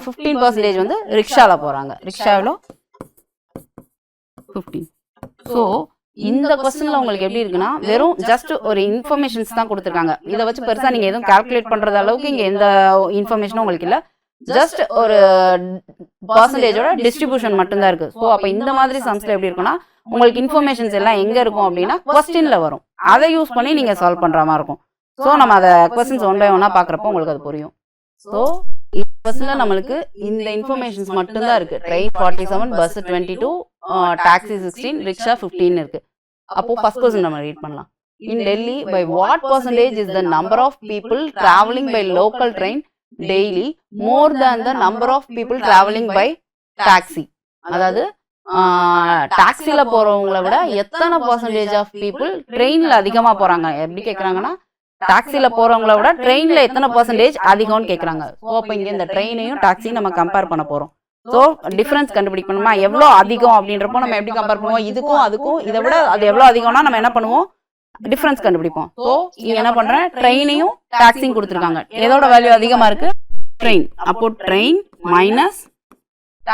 15% வந்து ரிக்ஷாவில் போகிறாங்க. ரிக்ஷா எவ்வளோ? 15. ஸோ இந்த கொஸ்டின்ல உங்களுக்கு எப்படி இருக்குன்னா வெறும் ஜஸ்ட் ஒரு இன்ஃபர்மேஷன்ஸ் தான் கொடுத்துருக்காங்க. இதை வச்சு பெருசாக நீங்கள் எதுவும் கால்குலேட் பண்ணுறது அளவுக்கு இங்கே எந்த இன்ஃபர்மேஷனும் உங்களுக்கு இல்லை. ஜஸ்ட் ஒரு பர்சன்டேஜோட டிஸ்ட்ரிபியூஷன் மட்டும்தான் இருக்குது. ஸோ அப்போ இந்த மாதிரி சம்ஸில் எப்படி இருக்குன்னா உங்களுக்கு இன்ஃபர்மேஷன்ஸ் எல்லாம் எங்கே இருக்கும் அப்படின்னா கொஸ்டினில் வரும். அதை யூஸ் பண்ணி நீங்கள் சால்வ் பண்ணுற மாதிரி இருக்கும். ஸோ நம்ம அதை கொஸ்டின்ஸ் ஒன் பை ஒன்னாக பார்க்குறப்போ உங்களுக்கு அது புரியும். ஸோ இந்த கொஸ்டினில் நம்மளுக்கு இந்த இன்ஃபர்மேஷன்ஸ் மட்டும்தான் இருக்குது. ட்ரெயின் 47, பஸ் 22, டாக்ஸி 16, ரிக்ஷா 15 இருக்கு. அப்போ ஃபர்ஸ்ட் கொஸ்டின் நம்ம ரீட் பண்ணலாம். In Delhi by what percentage is the number of people travelling by local train daily more than the number of people travelling by taxi. அதாவது டாக்ஸியில் போகிறவங்கள விட எத்தனை பர்சன்டேஜ் ஆஃப் பீப்புள் ட்ரெயினில் அதிகமாக போகிறாங்க. எப்படி கேட்குறாங்கன்னா டாக்ஸியில் போகிறவங்கள விட ட்ரெயினில் எத்தனை பர்சன்டேஜ் அதிகம்னு கேட்குறாங்க. ஸோ அப்போ இங்கே இந்த ட்ரெயினையும் டாக்ஸியும் நம்ம கம்பேர் பண்ண போகிறோம். ஸோ டிஃப்ரென்ஸ் கண்டுபிடிக்கணுமா எவ்வளோ அதிகம் அப்படின்றப்போ நம்ம எப்படி கம்பேர் பண்ணுவோம்? இதுக்கும் அதுக்கும் இதை விட அது எவ்வளோ அதிகம்னா நம்ம என்ன பண்ணுவோம்? டிஃப்ரென்ஸ் கண்டுபிடிப்போம். ஸோ இங்கே என்ன பண்ணுறேன்? ட்ரெயினையும் டாக்ஸியும் கொடுத்துருக்காங்க. எதோட வேல்யூ அதிகமாக இருக்கு? ட்ரெயின். அப்போ ட்ரெயின் மைனஸ்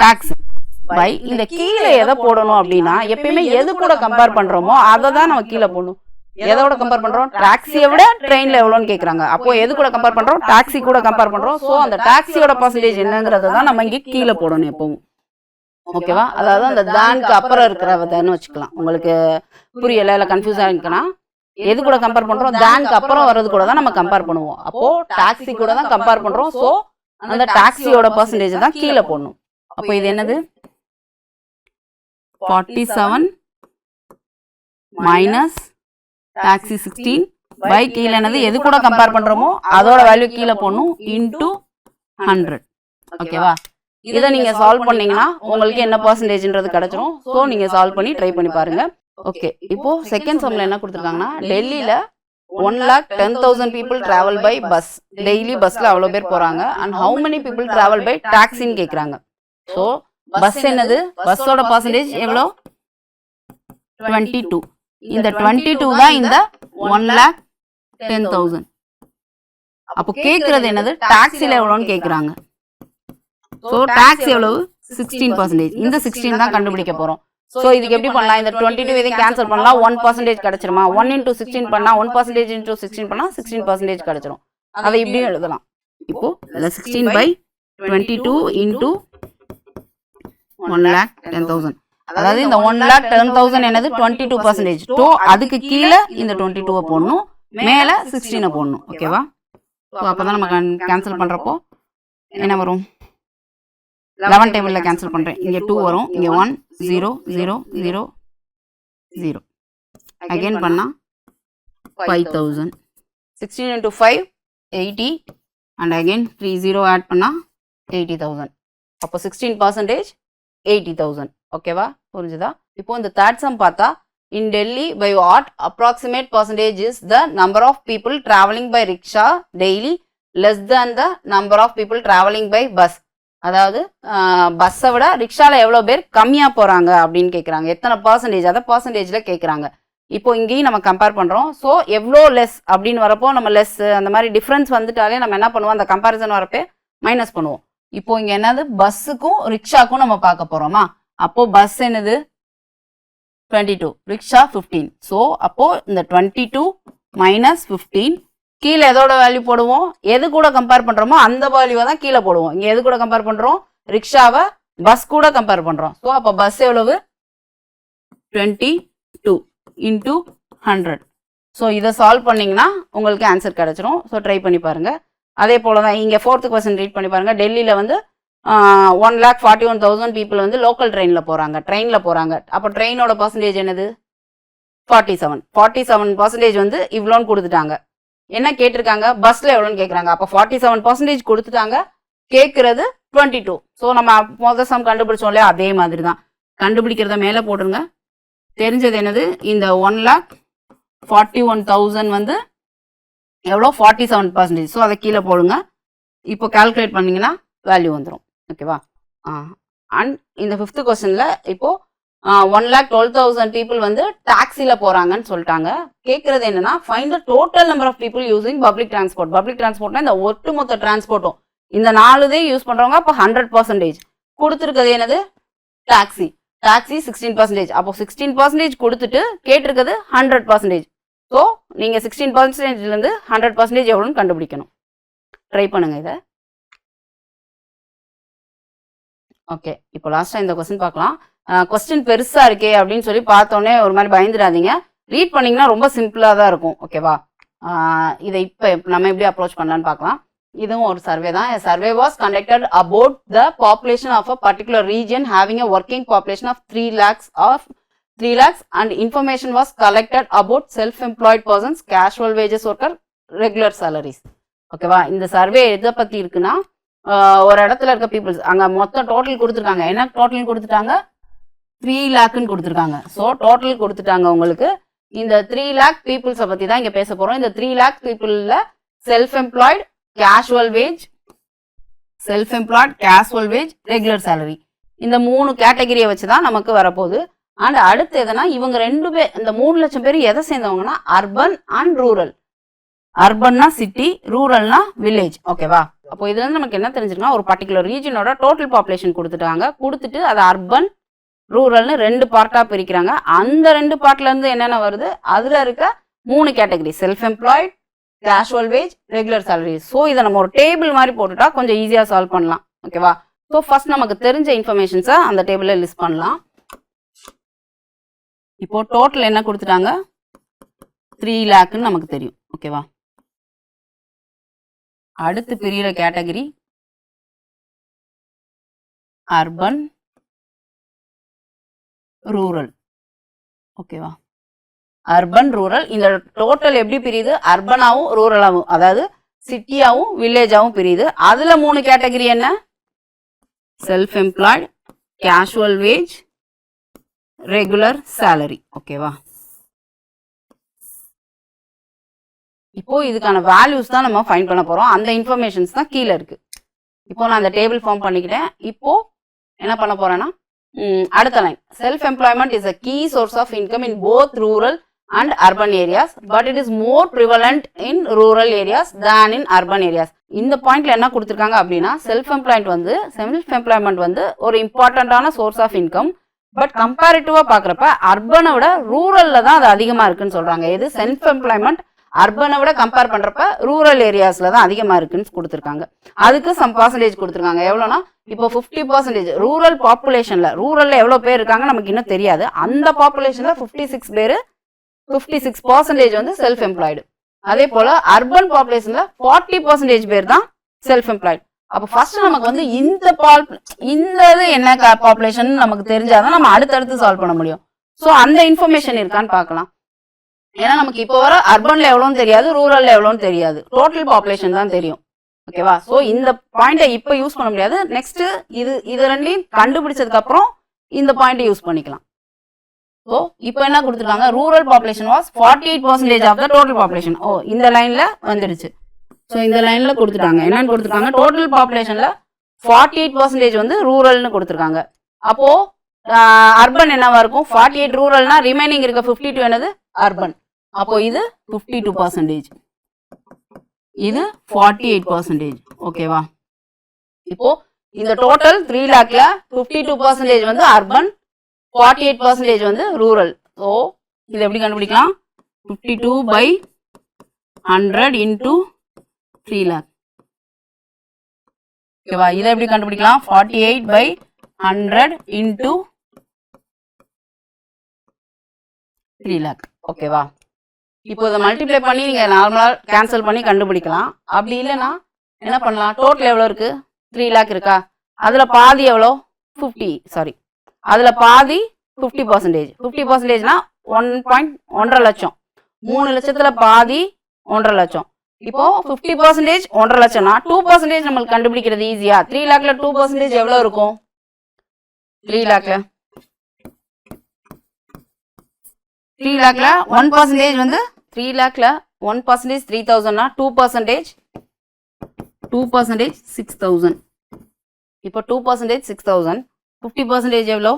டாக்ஸி பை இந்த கீழே எதை போடணும் அப்படின்னா எப்பயுமே எது கூட கம்பேர் பண்ணுறோமோ அதை தான் நம்ம கீழே போடணும். எதோட கம்பேர் பண்றோம்? டாக்ஸியை விட ட்ரெயின்ல எவ்வளோன்னு கேட்குறாங்க. அப்போ எது கூட கம்பேர் பண்றோம்? டாக்ஸி கூட கம்பேர் பண்றோம். ஸோ அந்த டாக்ஸியோட பர்சன்டேஜ் என்னங்கிறத தான் நம்ம இங்கே கீழே போடணும் எப்பவும். ஓகேவா? அதாவது அந்த தானுக்கு அப்புறம் இருக்கிறவதன்னு வச்சுக்கலாம். உங்களுக்கு புரியல இல்லை கன்ஃபியூஸா இருக்குன்னா எது கூட கம்பேர் பண்றோம்? தானுக்கு அப்புறம் வர்றது கூட தான் நம்ம கம்பேர் பண்ணுவோம். அப்போ டாக்ஸி கூட தான் கம்பேர் பண்றோம். ஸோ அந்த டாக்ஸியோட பர்சன்டேஜ் தான் கீழே போடணும். அப்போ இது என்னது? 47 மைனஸ் டாக்ஸி 16 பை கீழே என்னது எது கூட கம்பேர் பண்ணுறோமோ அதோட வேல்யூ கீழே போடணும் இன்டூ 100. ஓகேவா? இதை நீங்கள் சால்வ் பண்ணீங்கன்னா உங்களுக்கு என்ன பர்சன்டேஜ்ன்றது கிடச்சிரும். ஸோ நீங்கள் சால்வ் பண்ணி ட்ரை பண்ணி பாருங்க. ஓகே, இப்போ செகண்ட் சம்மில் என்ன கொடுத்துருக்காங்கன்னா டெல்லியில் 1,10,000 people travel by bus. Daily பஸ்ஸில் அவ்வளோ பேர் போகிறாங்க. And how many people travel by டாக்ஸின்னு கேட்குறாங்க. ஸோ பஸ் என்னது? பஸ்ஸோட பர்சன்டேஜ் எவ்வளோ? 22. இந்த 22 தான் இந்த 1,10,000. அப்போ கேட்கறது என்னது? டாக்ஸில எவ்வளோன்னு கேட்குறாங்க. ஸோ டாக்ஸி எவ்வளவு? 16%. இந்த 16 தான் கண்டுபிடிக்க போகிறோம். ஸோ இதுக்கு எப்படி பண்ணலாம்? இந்த 22 இதை கேன்சல் பண்ணலாம். 1% கிடைச்சிருமா? 1 × 16 பண்ணால் 1% × 16 பண்ணால் 16% கிடைச்சிரும். அதை இப்படியும் எழுதலாம். இப்போ 16/22 × 1,10,000. அதாவது இந்த 1,10,000 என்னது? 22%. ஸோ அதுக்கு கீழே இந்த 22 போடணும், மேலே 16 போடணும். ஓகேவா? ஸோ அப்போ தான் நம்ம கேன்சல் பண்ணுறப்போ என்ன வரும்? 11 டேபிளில் கேன்சல் பண்ணுறேன். இங்கே 2 வரும், இங்கே 1 0 0 0 0. அகெயின் பண்ணால் 5,000. 16 × 5 80 அண்ட் அகெயின் 3 0 ஆட் பண்ணால் 80,000. அப்போ 16% 80,000. ஓகேவா? புரிஞ்சுதா? இப்போ இந்த தேர்ட் சம் பார்த்தா in Delhi by what approximate percentage is the number of people traveling by rickshaw daily less than the number of people traveling by bus. அதாவது பஸ்ஸை விட ரிக்ஷாவில் எவ்வளோ பேர் கம்மியாக போகிறாங்க அப்படின்னு கேட்குறாங்க. எத்தனை பர்சன்டேஜ், அதை பர்சன்டேஜில் கேட்குறாங்க. இப்போ இங்கேயும் நம்ம கம்பேர் பண்ணுறோம். ஸோ எவ்வளோ லெஸ் அப்படின்னு வரப்போ நம்ம லெஸ் அந்த மாதிரி டிஃப்ரென்ஸ் வந்துட்டாலே நம்ம என்ன பண்ணுவோம்? அந்த கம்பேரிசன் வரப்போ மைனஸ் பண்ணுவோம். இப்போ இங்க என்னது பஸ்ஸுக்கும் ரிக்ஷாக்கும் நம்ம பார்க்க போறோமா? அப்போ பஸ் என்னது 22, ரிக்ஷா 15. ஸோ அப்போ இந்த 22 மைனஸ் 15 கீழே எதோட வேல்யூ போடுவோம்? எது கூட கம்பேர் பண்றோமோ அந்த வேல்யூவை தான் கீழே போடுவோம். இங்க எது கூட கம்பேர் பண்றோம்? ரிக்ஷாவை பஸ் கூட கம்பேர் பண்றோம். ஸோ அப்போ பஸ் எவ்வளவு? 22 இன்டூ 100. ஸோ இதை சால்வ் பண்ணீங்கன்னா உங்களுக்கு ஆன்சர் கிடைச்சிரும். ஸோ ட்ரை பண்ணி பாருங்க. அதே போல தான் இங்கே 4th கொஸ்டின் ரீட் பண்ணி பாருங்க. டெல்லியில் வந்து 1,41,000 பீப்புள் வந்து லோக்கல் ட்ரெயினில் போகிறாங்க. அப்போ ட்ரெயினோட பர்சன்டேஜ் என்னது? 47% வந்து இவ்வளோன்னு கொடுத்துட்டாங்க. என்ன கேட்டிருக்காங்க? பஸ்ஸில் எவ்வளோன்னு கேட்குறாங்க. அப்போ 47% கொடுத்துட்டாங்க, கேட்குறது 22. ஸோ நம்ம மொதல் சம் கண்டுபிடிச்சோம் இல்லையா, அதே மாதிரி தான் கண்டுபிடிக்கிறத மேலே போட்டுருங்க. தெரிஞ்சது என்னது? இந்த 1,41,000 வந்து எவ்வளோ? 47%. ஸோ அதை கீழே போடுங்க. இப்போ கால்குலேட் பண்ணிங்கன்னா வேல்யூ வந்துடும். ஓகேவா? அண்ட் இந்த 5th கொஸ்டினில் இப்போது 1,12,000 பீப்புள் வந்து டாக்ஸியில் போகிறாங்கன்னு சொல்லிட்டாங்க. கேட்குறது என்னன்னா, find the total number of people using public transport. Public டிரான்ஸ்போர்ட்னா இந்த ஒட்டுமொத்த டிரான்ஸ்போர்ட்டும் இந்த 4 யூஸ் பண்ணுறவங்க. அப்போ 100% கொடுத்துருக்கிறது என்னது? டாக்ஸி 16%. அப்போ 16% கொடுத்துட்டு கேட்டிருக்கிறது 100%. ஸோ நீங்கள் 16%லேருந்து 100% எவ்வளோன்னு கண்டுபிடிக்கணும். ட்ரை பண்ணுங்க இதை. ஓகே, இப்போ லாஸ்ட்டாக இந்த கொஸ்டின் பார்க்கலாம். கொஸ்டின் பெருசாக இருக்கே அப்படின்னு சொல்லி பார்த்தோன்னே ஒரு மாதிரி பயந்துடாதீங்க. ரீட் பண்ணிங்கன்னா ரொம்ப சிம்பிளாக தான் இருக்கும். ஓகேவா? இதை இப்போ நம்ம எப்படி அப்ரோச் பண்ணலான்னு பார்க்கலாம். இதுவும் ஒரு சர்வே தான். Survey was conducted about the population of a particular region having a working population of 3 lakhs and information was collected about self employed persons, casual wages worker, regular salaries. ஓகேவா? இந்த survey எதை பற்றி இருக்குன்னா, ஒரு இடத்துல இருக்க peoples அங்கே மொத்தம் டோட்டல் கொடுத்துருக்காங்க. என்ன டோட்டல் கொடுத்துட்டாங்க? 3 lakhன்னு கொடுத்துருக்காங்க. ஸோ டோட்டல் கொடுத்துட்டாங்க உங்களுக்கு. இந்த 3 lakh பீப்புள்ஸை பற்றி தான் இங்கே பேச போகிறோம். இந்த 3 lakh பீப்புளில் self employed, casual wage, regular salary, இந்த 3 கேட்டகரியை வச்சு தான் நமக்கு வரப்போகுது. அண்ட் அடுத்து எதுனா, இவங்க 2 பேர், இந்த 3 லட்சம் பேர் எதை சேர்ந்தவங்கன்னா அர்பன் அண்ட் ரூரல். அர்பன்னா சிட்டி, ரூரல்னா வில்லேஜ். ஓகேவா? அப்போ இதுல இருந்து நமக்கு என்ன தெரிஞ்சிருக்குன்னா, ஒரு பர்டிகுலர் ரீஜனோட டோட்டல் பாப்புலேஷன் கொடுத்துட்டு அதை அர்பன், ரூரல்னு 2 பார்ட்டாக பிரிக்கிறாங்க. அந்த 2 பார்ட்ல இருந்து என்னென்ன வருது? அதில் இருக்க 3 category: self employed, casual wage, regular salary. So இதை நம்ம ஒரு டேபிள் மாதிரி போட்டுட்டா கொஞ்சம் ஈஸியாக சால்வ் பண்ணலாம். ஓகேவா? ஸோ ஃபர்ஸ்ட் நமக்கு தெரிஞ்ச இன்ஃபர்மேஷன்ஸை அந்த டேபிளில் லிஸ்ட் பண்ணலாம். இப்போ டோட்டல் என்ன கொடுத்துட்டாங்க? 3 lakhன்னு நமக்கு தெரியும். ஓகேவா? அடுத்து பிரிகிற கேட்டகரி அர்பன், ரூரல். ஓகேவா? Urban, rural. இந்த டோட்டல் எப்படி பிரியுது? அர்பனாவும் ரூரலாகவும், அதாவது சிட்டியாவும் வில்லேஜாவும் பிரியுது. அதுல 3 கேட்டகரி என்ன? Self employed, casual wage, regular salary. ஓகேவா? இப்போ இதுக்கான வேல்யூஸ் தான் நம்ம ஃபைண்ட் பண்ண போறோம். அந்த இன்ஃபர்மேஷன்ஸ் தான் கீழே இருக்கு. இப்போ நான் அந்த டேபிள் ஃபார்ம் பண்ணிக்கிட்டேன். இப்போ என்ன பண்ண போறேன்னா, அடுத்த line, self employment is a key source of income in both rural and urban areas, but it is more prevalent in rural areas than in urban areas. இந்த பாயிண்ட்ல என்ன கொடுத்துருக்காங்க அப்படின்னா, செல்ஃப் எம்ப்ளாய்மெண்ட் வந்து ஒரு இம்பார்ட்டண்டான சோர்ஸ் ஆஃப் இன்கம். பட் கம்பேரிட்டிவா பாக்குறப்ப அர்பனை விட ரூரல்ல தான் அது அதிகமா இருக்குன்னு சொல்றாங்க. இது செல்ஃப் எம்ப்ளாய்மெண்ட் அர்பனை விட கம்பேர் பண்றப்ப ரூரல் ஏரியாஸ்ல தான் அதிகமா இருக்குன்னு கொடுத்துருக்காங்க. அதுக்கு சம் பர்சன்டேஜ் கொடுத்துருக்காங்க. எவ்வளோனா, இப்போ 50% ரூரல் பாப்புலேஷன்ல, ரூரல்ல எவ்வளவு பேர் இருக்காங்க நமக்கு இன்னும் தெரியாது. அந்த பாப்புலேஷன்ல 56% வந்து செல்ஃப் எம்ப்ளாய்டு. அதே போல அர்பன் பாப்புலேஷன்ல 40% பேர் தான் செல்ஃப் எம்ப்ளாய்டு. அப்போ ஃபர்ஸ்ட் நமக்கு வந்து இந்த இது என்ன பாப்புலேஷன் நமக்கு தெரிஞ்சாதான் நம்ம அடுத்தடுத்து சால்வ் பண்ண முடியும். ஸோ அந்த இன்ஃபர்மேஷன் இருக்கான்னு பார்க்கலாம். ஏன்னா நமக்கு இப்போ வர அர்பன்ல எவ்வளோன்னு தெரியாது, ரூரல்ல எவ்வளோன்னு தெரியாது, டோட்டல் பாப்புலேஷன் தான் தெரியும். ஓகேவா? ஸோ இந்த பாயிண்டை இப்போ யூஸ் பண்ண முடியாது. நெக்ஸ்ட் இது ரெண்டையும் கண்டுபிடிச்சதுக்கு அப்புறம் இந்த பாயிண்டை யூஸ் பண்ணிக்கலாம். ஸோ இப்போ என்ன கொடுத்துருக்காங்க? Rural population was 48% of the total population. ஓ, இந்த லைன்ல வந்துடுச்சு. ஸோ இந்த லைன்ல கொடுத்துட்டாங்க. என்னன்னு கொடுத்துருக்காங்க? டோட்டல் பாப்புலேஷன்ல 48% வந்து ரூரல்னு கொடுத்துருக்காங்க. அப்போ அர்பன் என்னவா இருக்கும்? 48 ரூரல்னா ரிமைனிங் இருக்க 52 என்னது? அர்பன். அப்போ இது 52%, இது 48%. ஓகேவா? இப்போ இந்த டோட்டல் 3 lakhல 52% வந்து அர்பன், 48% வந்து ரூரல். ஸோ இதை எப்படி கண்டுபிடிக்கலாம்? 52/100 into 3 lakh. ஓகேவா? இதை எப்படி கண்டுபிடிக்கலாம்? 48/100 into 3 lakh. ஓகேவா? இப்போ இதை மல்டிப்ளை பண்ணி நீங்கள் நார்மலாக கேன்சல் பண்ணி கண்டுபிடிக்கலாம். அப்படி இல்லைன்னா என்ன பண்ணலாம்? டோட்டல் எவ்வளோ இருக்குது? 3 lakh இருக்கா? அதில் பாதி எவ்வளோ? 50. அதில் பாதி 50%. 50%னா 1.1 லட்சம். 3 லட்சத்தில் பாதி 1.5 லட்சம். இப்போ 50% 1.5 லட்சம்னா 2% நம்மளுக்கு கண்டுபிடிக்கிறது ஈஸியா? 3 lakhல 2% எவ்வளோ இருக்கும்? 3 lakhல 1% வந்து 3 lakhல 1% 3000னா 2% 6000. இப்போ 2% 6000. 50% எவ்வளோ?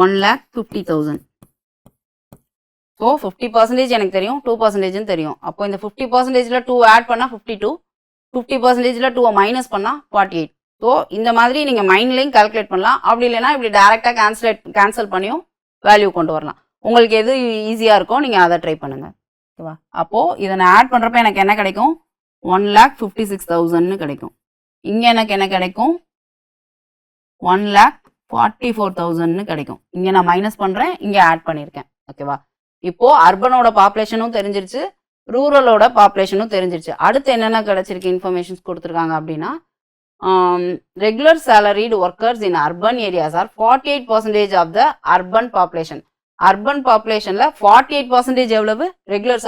1,50,000. ஸோ 50% எனக்கு தெரியும், 2% தெரியும். அப்போ இந்த 50%ல 2 ஆட் பண்ணால் 52, 50%ல 2 மைனஸ் பண்ணால் 48. ஸோ இந்த மாதிரி நீங்கள் மைண்ட்லேயும் கால்குலேட் பண்ணலாம். அப்படி இல்லைன்னா இப்படி டேரெக்டாக கேன்சல் பண்ணியும் வேல்யூ கொண்டு வரலாம். உங்களுக்கு எது ஈஸியாக இருக்கோ நீங்கள் அதை ட்ரை பண்ணுங்கள். ஓகேவா? அப்போது இதை நான் ஆட் பண்ணுறப்ப எனக்கு என்ன கிடைக்கும்? 1,56,000 கிடைக்கும். இங்கே எனக்கு என்ன கிடைக்கும்? 1,44,000 கிடைக்கும். இங்கே நான் மைனஸ் பண்ணுறேன், இங்கே ஆட் பண்ணியிருக்கேன். ஓகேவா? இப்போது அர்பனோட பாப்புலேஷனும் தெரிஞ்சிருச்சு, ரூரலோட பாப்புலேஷனும் தெரிஞ்சிருச்சு. அடுத்து என்னென்ன கிடைச்சிருக்கு இன்ஃபர்மேஷன்ஸ் கொடுத்துருக்காங்க அப்படின்னா, regular salaried workers in urban areas are 48% of the urban population. Urban பாப்புலேஷனில் 48% எவ்வளவு? ரெகுலர்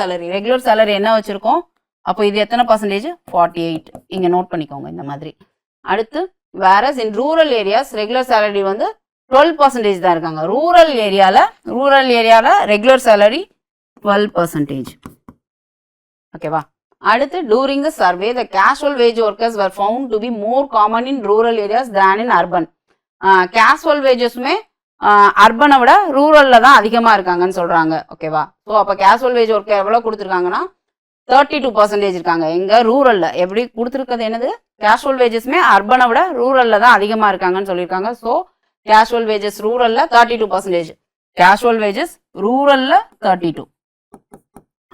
சேலரி என்ன வச்சுருக்கோம்? அப்போ இது எத்தனை பர்சன்டேஜ்? 48. இங்கே நோட் பண்ணிக்கோங்க இந்த மாதிரி. அடுத்து வேறஸ் இன் ரூரல் ஏரியாஸ் ரெகுலர் சேலரி வந்து 12% தான் இருக்காங்க. ரூரல் ஏரியாவில் ரெகுலர் சேலரி 12%. ஓகேவா? அடுத்து during the survey the casual wage workers were found to be more common in rural areas than in urban. Casual வேஜஸுமே அர்பனை விட ரூரலில் தான் அதிகமாக இருக்காங்கன்னு சொல்கிறாங்க. ஓகேவா? ஸோ அப்போ கேஷுவல் வேஜ் ஒர்க்கர் எவ்வளோ கொடுத்துருக்காங்கன்னா 32% இருக்காங்க. எங்கே? ரூரலில். எப்படி கொடுத்துருக்கிறது? என்னது? கேஷுவல் வேஜஸ்மே அர்பனை விட ரூரலில் தான் அதிகமாக இருக்காங்கன்னு சொல்லியிருக்காங்க. ஸோ கேஷுவல் வேஜஸ் ரூரலில் 32%, கேஷுவல் வேஜஸ் ரூரலில் 32.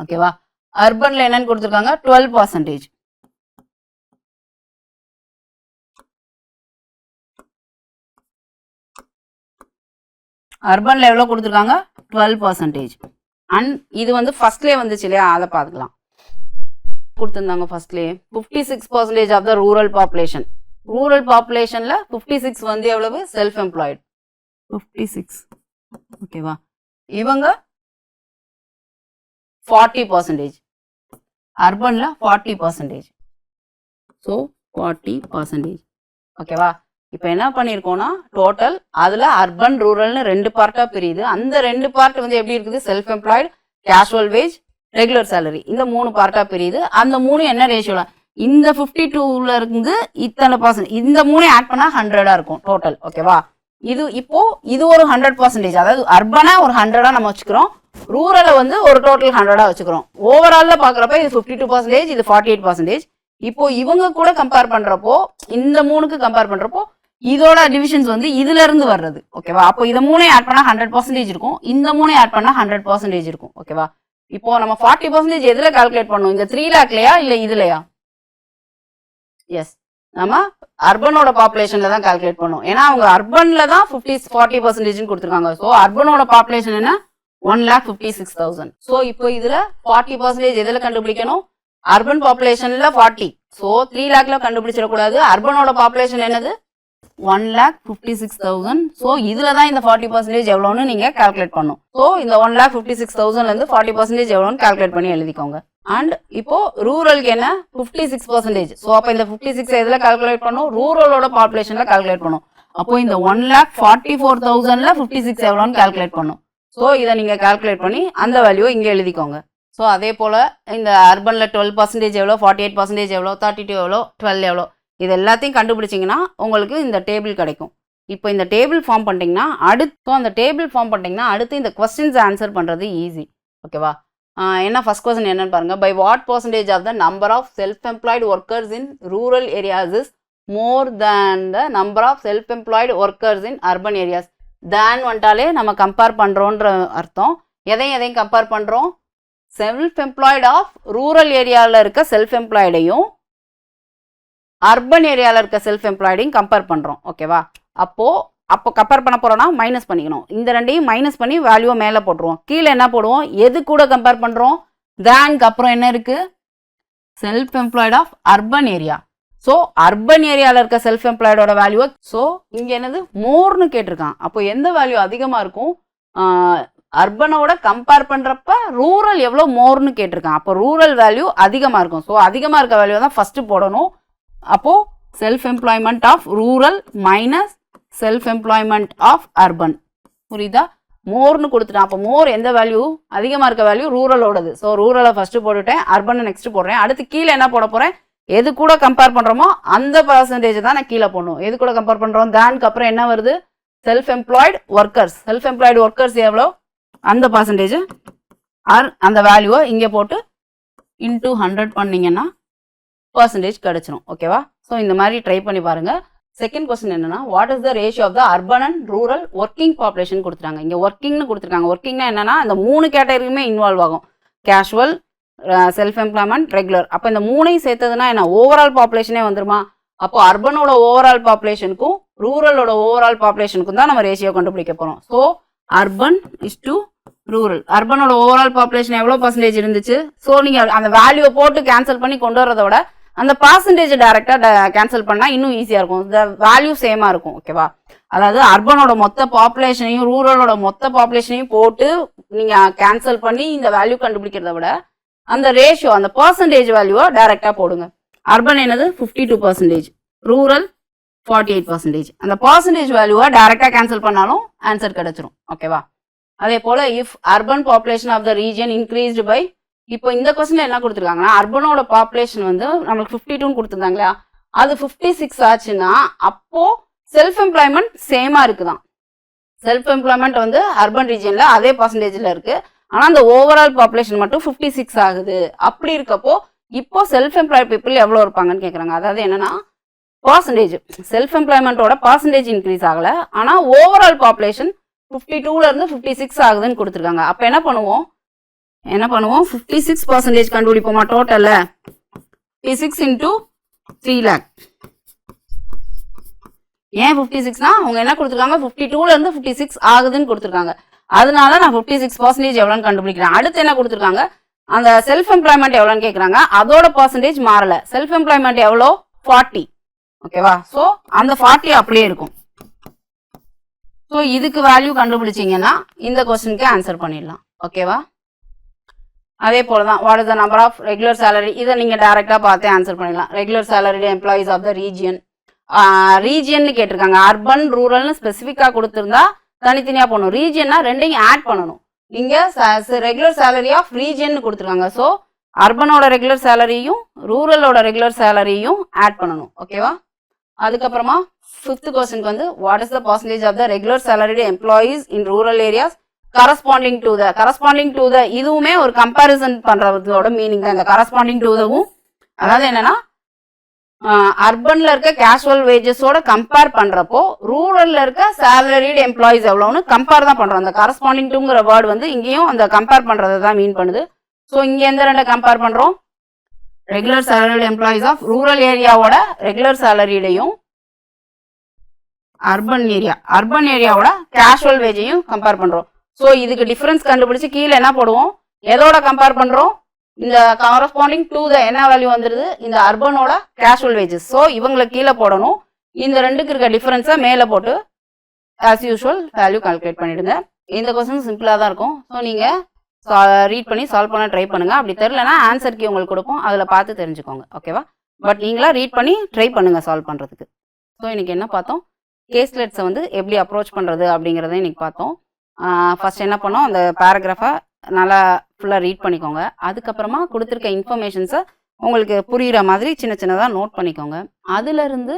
ஓகேவா? அர்பனில் என்னன்னு கொடுத்துருக்காங்க? 12%. அர்பனில் எவ்வளோ கொடுத்துருக்காங்க? 12%. அண்ட் இது வந்து ஃபர்ஸ்ட்லேயே வந்துச்சு இல்லையா? அதை பார்த்துக்கலாம். கொடுத்துருந்தாங்க ஃபர்ஸ்ட்லேயே 56% of the rural population. Rural பாப்புலேஷனில் 56 வந்து எவ்வளவு? Self employed 56. ஓகேவா? இவங்க 40%. அர்பனில் 40%. ஸோ 40%. ஓகேவா? இப்போ என்ன பண்ணியிருக்கோம்னா டோட்டல் அதில் அர்பன் ரூரல்னு 2 பார்ட்டாக பிரியுது. அந்த 2 பார்ட் வந்து எப்படி இருக்குது? Self employed, casual wage, regular salary, இந்த 3 பார்ட்டாக பிரியுது. அந்த 3 என்ன ரேஷியோவில்? இந்த 52ல இருந்து இத்தனை %, இந்த 3 ஆட் பண்ணால் 100 இருக்கும் டோட்டல். ஓகேவா? இது ஒரு 100%. அதாவது அர்பனா ஒரு 100 நம்ம வச்சுக்கிறோம், ரூரலை வந்து ஒரு டோட்டல் 100 வச்சுக்கிறோம். ஓவராலில் பார்க்குறப்ப இது 52%, இது 48%. இப்போ இவங்க கூட கம்பேர் பண்ணுறப்போ, இந்த 3க்கு கம்பேர் பண்ணுறப்போ இதோட டிவிஷன்ஸ் வந்து இதுல இருந்து வர்றது. ஓகேவா? அப்போ இதை 3 ஆட் பண்ணால் 100% இருக்கும், இந்த 3 ஆட் பண்ணால் 100% இருக்கும். ஓகேவா? இப்போ நம்ம 40% எதுல கால்குலேட் பண்ணோம்? இந்த 3 lakhலையா இல்லை இதுலையா? எஸ், நம்ம அர்பனோட பாப்புலேஷன்ல தான் கால்குலேட் பண்ணோம். ஏன்னா அவங்க அர்பன்ல தான் 40% கொடுத்துருக்காங்க. ஸோ அர்பனோட பாப்புலேஷன் என்ன? 1,56,000. ஸோ இப்போ இதுல 40% எதுல கண்டுபிடிக்கணும்? அர்பன் பாப்புலேஷன்ல 40. ஸோ 3 lakhல கண்டுபிடிச்சிடக்கூடாது. அர்பனோட பாப்புலேஷன் என்னது? 1,56,000. ஸோ இதுல தான் இந்த 40% எவ்வளோன்னு நீங்க கால்குலேட் பண்ணும். ஸோ இந்த 1,56,000ல 40% எவ்வளோன்னு கால்குலேட் பண்ணி எழுதிக்கோங்க. அண்ட் இப்போ ரூரலுக்கு என்ன? 56%. ஸோ அப்போ இந்த 56 எதுல கால்குலேட் பண்ணும்? ரூரலோட பாப்புலேஷன்ல கால்குலேட் பண்ணும். அப்போ இந்த 1,44,000ல 56 எவ்வளோன்னு கால்குலேட் பண்ணும். ஸோ இதை நீங்க கால்குலேட் பண்ணி அந்த வேல்யூவை இங்கே எழுதிக்கோங்க. ஸோ அதே போல் இந்த அர்பனில் 12% எவ்வளோ, 48% எவ்வளோ, 32 எவ்வளோ, 12 எவ்வளோ, இது எல்லாத்தையும் கண்டுபிடிச்சிங்கன்னா உங்களுக்கு இந்த டேபிள் கிடைக்கும். இப்போ இந்த டேபிள் ஃபார்ம் பண்ணிட்டீங்கன்னா அடுத்து இந்த கொஸ்டின்ஸ் ஆன்சர் பண்ணுறது ஈஸி. ஓகேவா? என்ன ஃபர்ஸ்ட் கொஸ்டின் என்னன்னு பாருங்க. By what percentage of the number of self employed workers in rural areas is more than the number of self employed workers in urban areas. Than வந்துட்டாலே நம்ம compare பண்ணுறோன்ற அர்த்தம். எதையும் compare பண்ணுறோம்? Self employed of rural ஏரியாவில் இருக்க self எம்ப்ளாய்டையும் urban ஏரியாவில் இருக்க self எம்ப்ளாய்டையும் compare பண்ணுறோம். ஓகேவா? அப்போ கம்பேர் பண்ண போகிறோன்னா மைனஸ் பண்ணிக்கணும். இந்த ரெண்டையும் மைனஸ் பண்ணி வேல்யூவை மேலே போட்டுருவோம். கீழே என்ன போடுவோம்? எது கூட கம்பேர் பண்ணுறோம்? தேனுக்கு அப்புறம் என்ன இருக்குது? Self employed of urban area. So urban ஏரியாவில் இருக்க செல்ஃப் எம்ப்ளாய்டோட வேல்யூவை, ஸோ இங்கே என்னது மோர்னு கேட்டிருக்கான். அப்போ எந்த வேல்யூ அதிகமாக இருக்கும்? அர்பனோட கம்பேர் பண்ணுறப்ப ரூரல் எவ்வளோ மோர்னு கேட்டிருக்கான். அப்போ ரூரல் வேல்யூ அதிகமாக இருக்கும். ஸோ அதிகமாக இருக்க வேல்யூ தான் ஃபஸ்ட்டு போடணும். அப்போது self employment of rural minus self employment of urban. புரியுதா? மோர்னு கொடுத்துட்டேன். அப்போ மோர் எந்த வேல்யூ? அதிகமாக இருக்க வேல்யூ ரூரலோடது. ஸோ ரூரலை ஃபஸ்ட்டு போட்டுட்டேன், அர்பனை நெக்ஸ்ட்டு போடுறேன். அடுத்து கீழே என்ன போட போகிறேன்? எது கூட கம்பேர் பண்ணுறோமோ அந்த பர்சன்டேஜ் தான் நான் கீழே போடணும். எது கூட கம்பேர் பண்ணுறோம்? தேனுக்கு அப்புறம் என்ன வருது? Self employed workers. Self employed workers எவ்வளோ? அந்த பர்சன்டேஜ் அந்த வேல்யூவை இங்கே போட்டு இன்டூ 100 பண்ணிங்கன்னா பர்சன்டேஜ் கிடச்சிரும். ஓகேவா? ஸோ இந்த மாதிரி ட்ரை பண்ணி பாருங்கள். செகண்ட் கொஸ்டின் என்னன்னா, what is the ratio of the urban and rural working population கொடுத்துருக்காங்க. இங்கே ஒர்க்கிங்னு கொடுத்துருக்காங்க. ஒர்க்கிங்னா என்னன்னா அந்த 3 கேட்டகரியுமே இன்வால்வ் ஆகும். Casual, self employment, regular. அப்போ இந்த 3ஐயும் சேர்த்ததுன்னா என்ன? ஓவரால் பாப்புலேஷனே வந்துருமா? அப்போ அர்பனோட ஓவரால் பாப்புலேஷனுக்கும் ரூரலோட ஓவரால் பாப்புலேஷனுக்கும் தான் நம்ம ரேஷியோ கண்டுபிடிக்க போகிறோம். So urban is to rural. அர்பனோட ஓவரால் பாப்புலேஷன் எவ்வளோ பர்சன்டேஜ் இருந்துச்சு? ஸோ நீங்கள் அந்த வேல்யூவை போட்டு கேன்சல் பண்ணி கொண்டு வரதை விட அந்த பர்சன்டேஜ் டைரெக்டாக கேன்சல் பண்ணால் இன்னும் ஈஸியாக இருக்கும். இந்த வேல்யூ சேமாக இருக்கும். ஓகேவா? அதாவது அர்பனோட மொத்த பாப்புலேஷனையும் ரூரலோட மொத்த பாப்புலேஷனையும் போட்டு நீங்கள் கேன்சல் பண்ணி இந்த வேல்யூ கண்டுபிடிக்கிறத விட அந்த ரேஷியோ, அந்த பர்சன்டேஜ் வேல்யூவை டைரெக்டாக போடுங்க. அர்பன் என்னது? 52%, ரூரல் 48%. அந்த பர்சன்டேஜ் வேல்யூவை டைரெக்டாக கேன்சல் பண்ணாலும் ஆன்சர் கிடைச்சிரும். ஓகேவா? அதே போல் if urban population of the region increased by, இப்போ இந்த கொஸ்டின்ல என்ன கொடுத்துருக்காங்கன்னா அர்பனோட பாப்புலேஷன் வந்து நம்மளுக்கு 52 கொடுத்துருந்தாங்களா, அது 56 ஆச்சுன்னா அப்போ செல்ஃப் எம்ப்ளாய்மெண்ட் சேமா இருக்குதான். செல்ஃப் எம்ப்ளாய்மெண்ட் வந்து அர்பன் ரீஜன்ல அதே பர்சன்டேஜ்ல இருக்கு. ஆனா அந்த ஓவரால் பாப்புலேஷன் மட்டும் 56 ஆகுது. அப்படி இருக்கப்போ இப்போ செல்ஃப் எம்ப்ளாய்ட் பீப்புள் எவ்வளோ இருப்பாங்கன்னு கேட்குறாங்க. அதாவது என்னன்னா பர்சன்டேஜ், செல்ஃப் எம்ப்ளாய்மெண்ட்டோட பர்சன்டேஜ் இன்க்ரீஸ் ஆகல, ஆனா ஓவரால் பாப்புலேஷன் 52ல இருந்து 56 ஆகுதுன்னு கொடுத்துருக்காங்க. அப்போ என்ன பண்ணுவோம்? 56% கண்டுபிடிப்போமா டோட்டல்ல? 56 into 3 lakh. ஏன் 56னா அவங்க என்ன கொடுத்துருக்காங்க? 52ல இருந்து 56 ஆகுதுன்னு கொடுத்துருக்காங்க. அதனால நான் 56% எவ்வளோன்னு கண்டுபிடிக்கிறேன். அடுத்து என்ன கொடுத்துருக்காங்க? அந்த செல்ஃப் எம்ப்ளாய்மெண்ட் எவ்வளோன்னு கேட்குறாங்க. அதோட பர்சன்டேஜ் மாறல. செல்ஃப் எம்ப்ளாய்மெண்ட் எவ்வளோ? 40. ஓகேவா? ஸோ அந்த 40 அப்படியே இருக்கும். ஸோ இதுக்கு வேல்யூ கண்டுபிடிச்சிங்கன்னா இந்த கொஸ்டினுக்கு ஆன்சர் பண்ணிடலாம். ஓகேவா? அதே போல தான் what is the number of regular salary, இதை நீங்கள் டேரெக்டாக பார்த்து ஆன்சர் பண்ணிடலாம். Regular salary employees of the region. ரீஜியன்னு கேட்டிருக்காங்க. அர்பன் ரூரல்னு ஸ்பெசிஃபிக்காக கொடுத்துருந்தா தனித்தனியாக போகணும். ரீஜியன்னா ரெண்டையும் ஆட் பண்ணணும். இங்கே ரெகுலர் சேலரி ஆஃப் ரீஜியன்னு கொடுத்துருக்காங்க. ஸோ அர்பனோட ரெகுலர் சேலரியும் ரூரலோட ரெகுலர் சேலரியும் ஆட் பண்ணணும். ஓகேவா? அதுக்கப்புறமா 5th கொஸ்டினுக்கு வந்து what is the percentage of the regular salary employees in rural areas corresponding to the இதுவுமே ஒரு கம்பேரிசன் பண்றதோட மீனிங் தான் இந்த கரஸ்பாண்டிங் டு தவும். அதாவது என்னன்னா அர்பன்ல இருக்க கேஷுவல் வேஜஸோட கம்பேர் பண்றப்போ ரூரல்ல இருக்க சேலரிடு எம்ப்ளாயிஸ் எவ்வளோன்னு கம்பேர் தான் பண்றோம். அந்த கரஸ்பாண்டிங் டுங்கிற வேர்டு வந்து இங்கேயும் அந்த கம்பேர் பண்றதை தான் மீன் பண்ணுது. ஸோ இங்க எந்த ரெண்டை கம்பேர் பண்றோம்? Regular salaried employees of rural ஏரியாவோட ரெகுலர் சேலரிடையும் அர்பன் ஏரியாவோட கேஷுவல் வேஜையும் கம்பேர் பண்றோம். ஸோ இதுக்கு டிஃபரன்ஸ் கண்டுபிடிச்சு கீழே என்ன போடுவோம்? எதோட கம்பேர் பண்றோம்? இந்த கரஸ்பாண்டிங் டு த என்ன வேல்யூ வந்துருது? இந்த அர்பனோட கேஷுவல் வேஜஸ். ஸோ இவங்களுக்கு கீழே போடணும். இந்த ரெண்டுக்கு இருக்க டிஃபரன்ஸை மேலே போட்டு ஆஸ் யூஷுவல் வேல்யூ கால்குலேட் பண்ணிடுங்க. இந்த கொஸ்டின் சிம்பிளாக தான் இருக்கும். ஸோ நீங்கள் ரீட் பண்ணி சால்வ் பண்ண ட்ரை பண்ணுங்க. அப்படி தெரியலனா ஆன்சர் கீ உங்களுக்கு கொடுப்போம், அதில் பார்த்து தெரிஞ்சுக்கோங்க. ஓகேவா? பட் நீங்களா ரீட் பண்ணி ட்ரை பண்ணுங்க சால்வ் பண்ணுறதுக்கு. ஸோ இன்னைக்கு என்ன பார்த்தோம்? கேஸ்லெட்ஸை வந்து எப்படி அப்ரோச் பண்ணுறது அப்படிங்கிறத இன்னைக்கு பார்த்தோம். ஃபர்ஸ்ட் என்ன பண்ணோம்? அந்த பேராகிராஃபை நல்லா ஃபுல்லாக ரீட் பண்ணிக்கோங்க. அதுக்கப்புறமா கொடுத்துருக்க இன்ஃபர்மேஷன்ஸை உங்களுக்கு புரிகிற மாதிரி சின்ன சின்னதாக நோட் பண்ணிக்கோங்க. அதுலேருந்து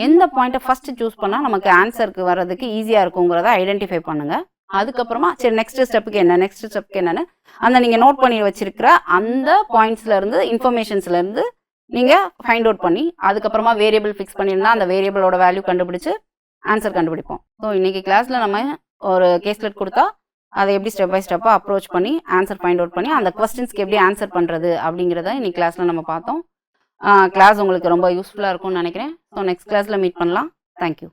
எந்த பாயிண்ட்டை ஃபஸ்ட்டு சூஸ் பண்ணால் நமக்கு ஆன்சருக்கு வர்றதுக்கு ஈஸியாக இருக்குங்கிறத ஐடென்டிஃபை பண்ணுங்கள். அதுக்கப்புறமா சரி நெக்ஸ்ட் ஸ்டெப்புக்கு என்னன்னு அந்த நீங்கள் நோட் பண்ணி வச்சிருக்கிற அந்த பாயிண்ட்ஸ்லேருந்து இன்ஃபர்மேஷன்ஸ்லேருந்து நீங்கள் ஃபைண்ட் அவுட் பண்ணி அதுக்கப்புறமா வேரியபிள் ஃபிக்ஸ் பண்ணியிருந்தா அந்த வேரியபிளோட வேல்யூ கண்டுபிடிச்சு ஆன்சர் கண்டுபிடிப்போம். ஸோ இன்றைக்கி கிளாஸில் நம்ம ஒரு கேஸ்லெட் கொடுத்தா அதை எப்படி ஸ்டெப் பை ஸ்டெப்பாக அப்ரோச் பண்ணி ஆன்சர் ஃபைண்ட் அவுட் பண்ணி அந்த கொஸ்டின்ஸ்க்கு எப்படி ஆன்சர் பண்ணுறது அப்படிங்கிறத இன்னைக்கு கிளாஸில் நம்ம பார்த்தோம். கிளாஸ் உங்களுக்கு ரொம்ப யூஸ்ஃபுல்லாக இருக்கும்னு நினைக்கிறேன். ஸோ நெக்ஸ்ட் கிளாஸில் மீட் பண்ணலாம். தேங்க்யூ.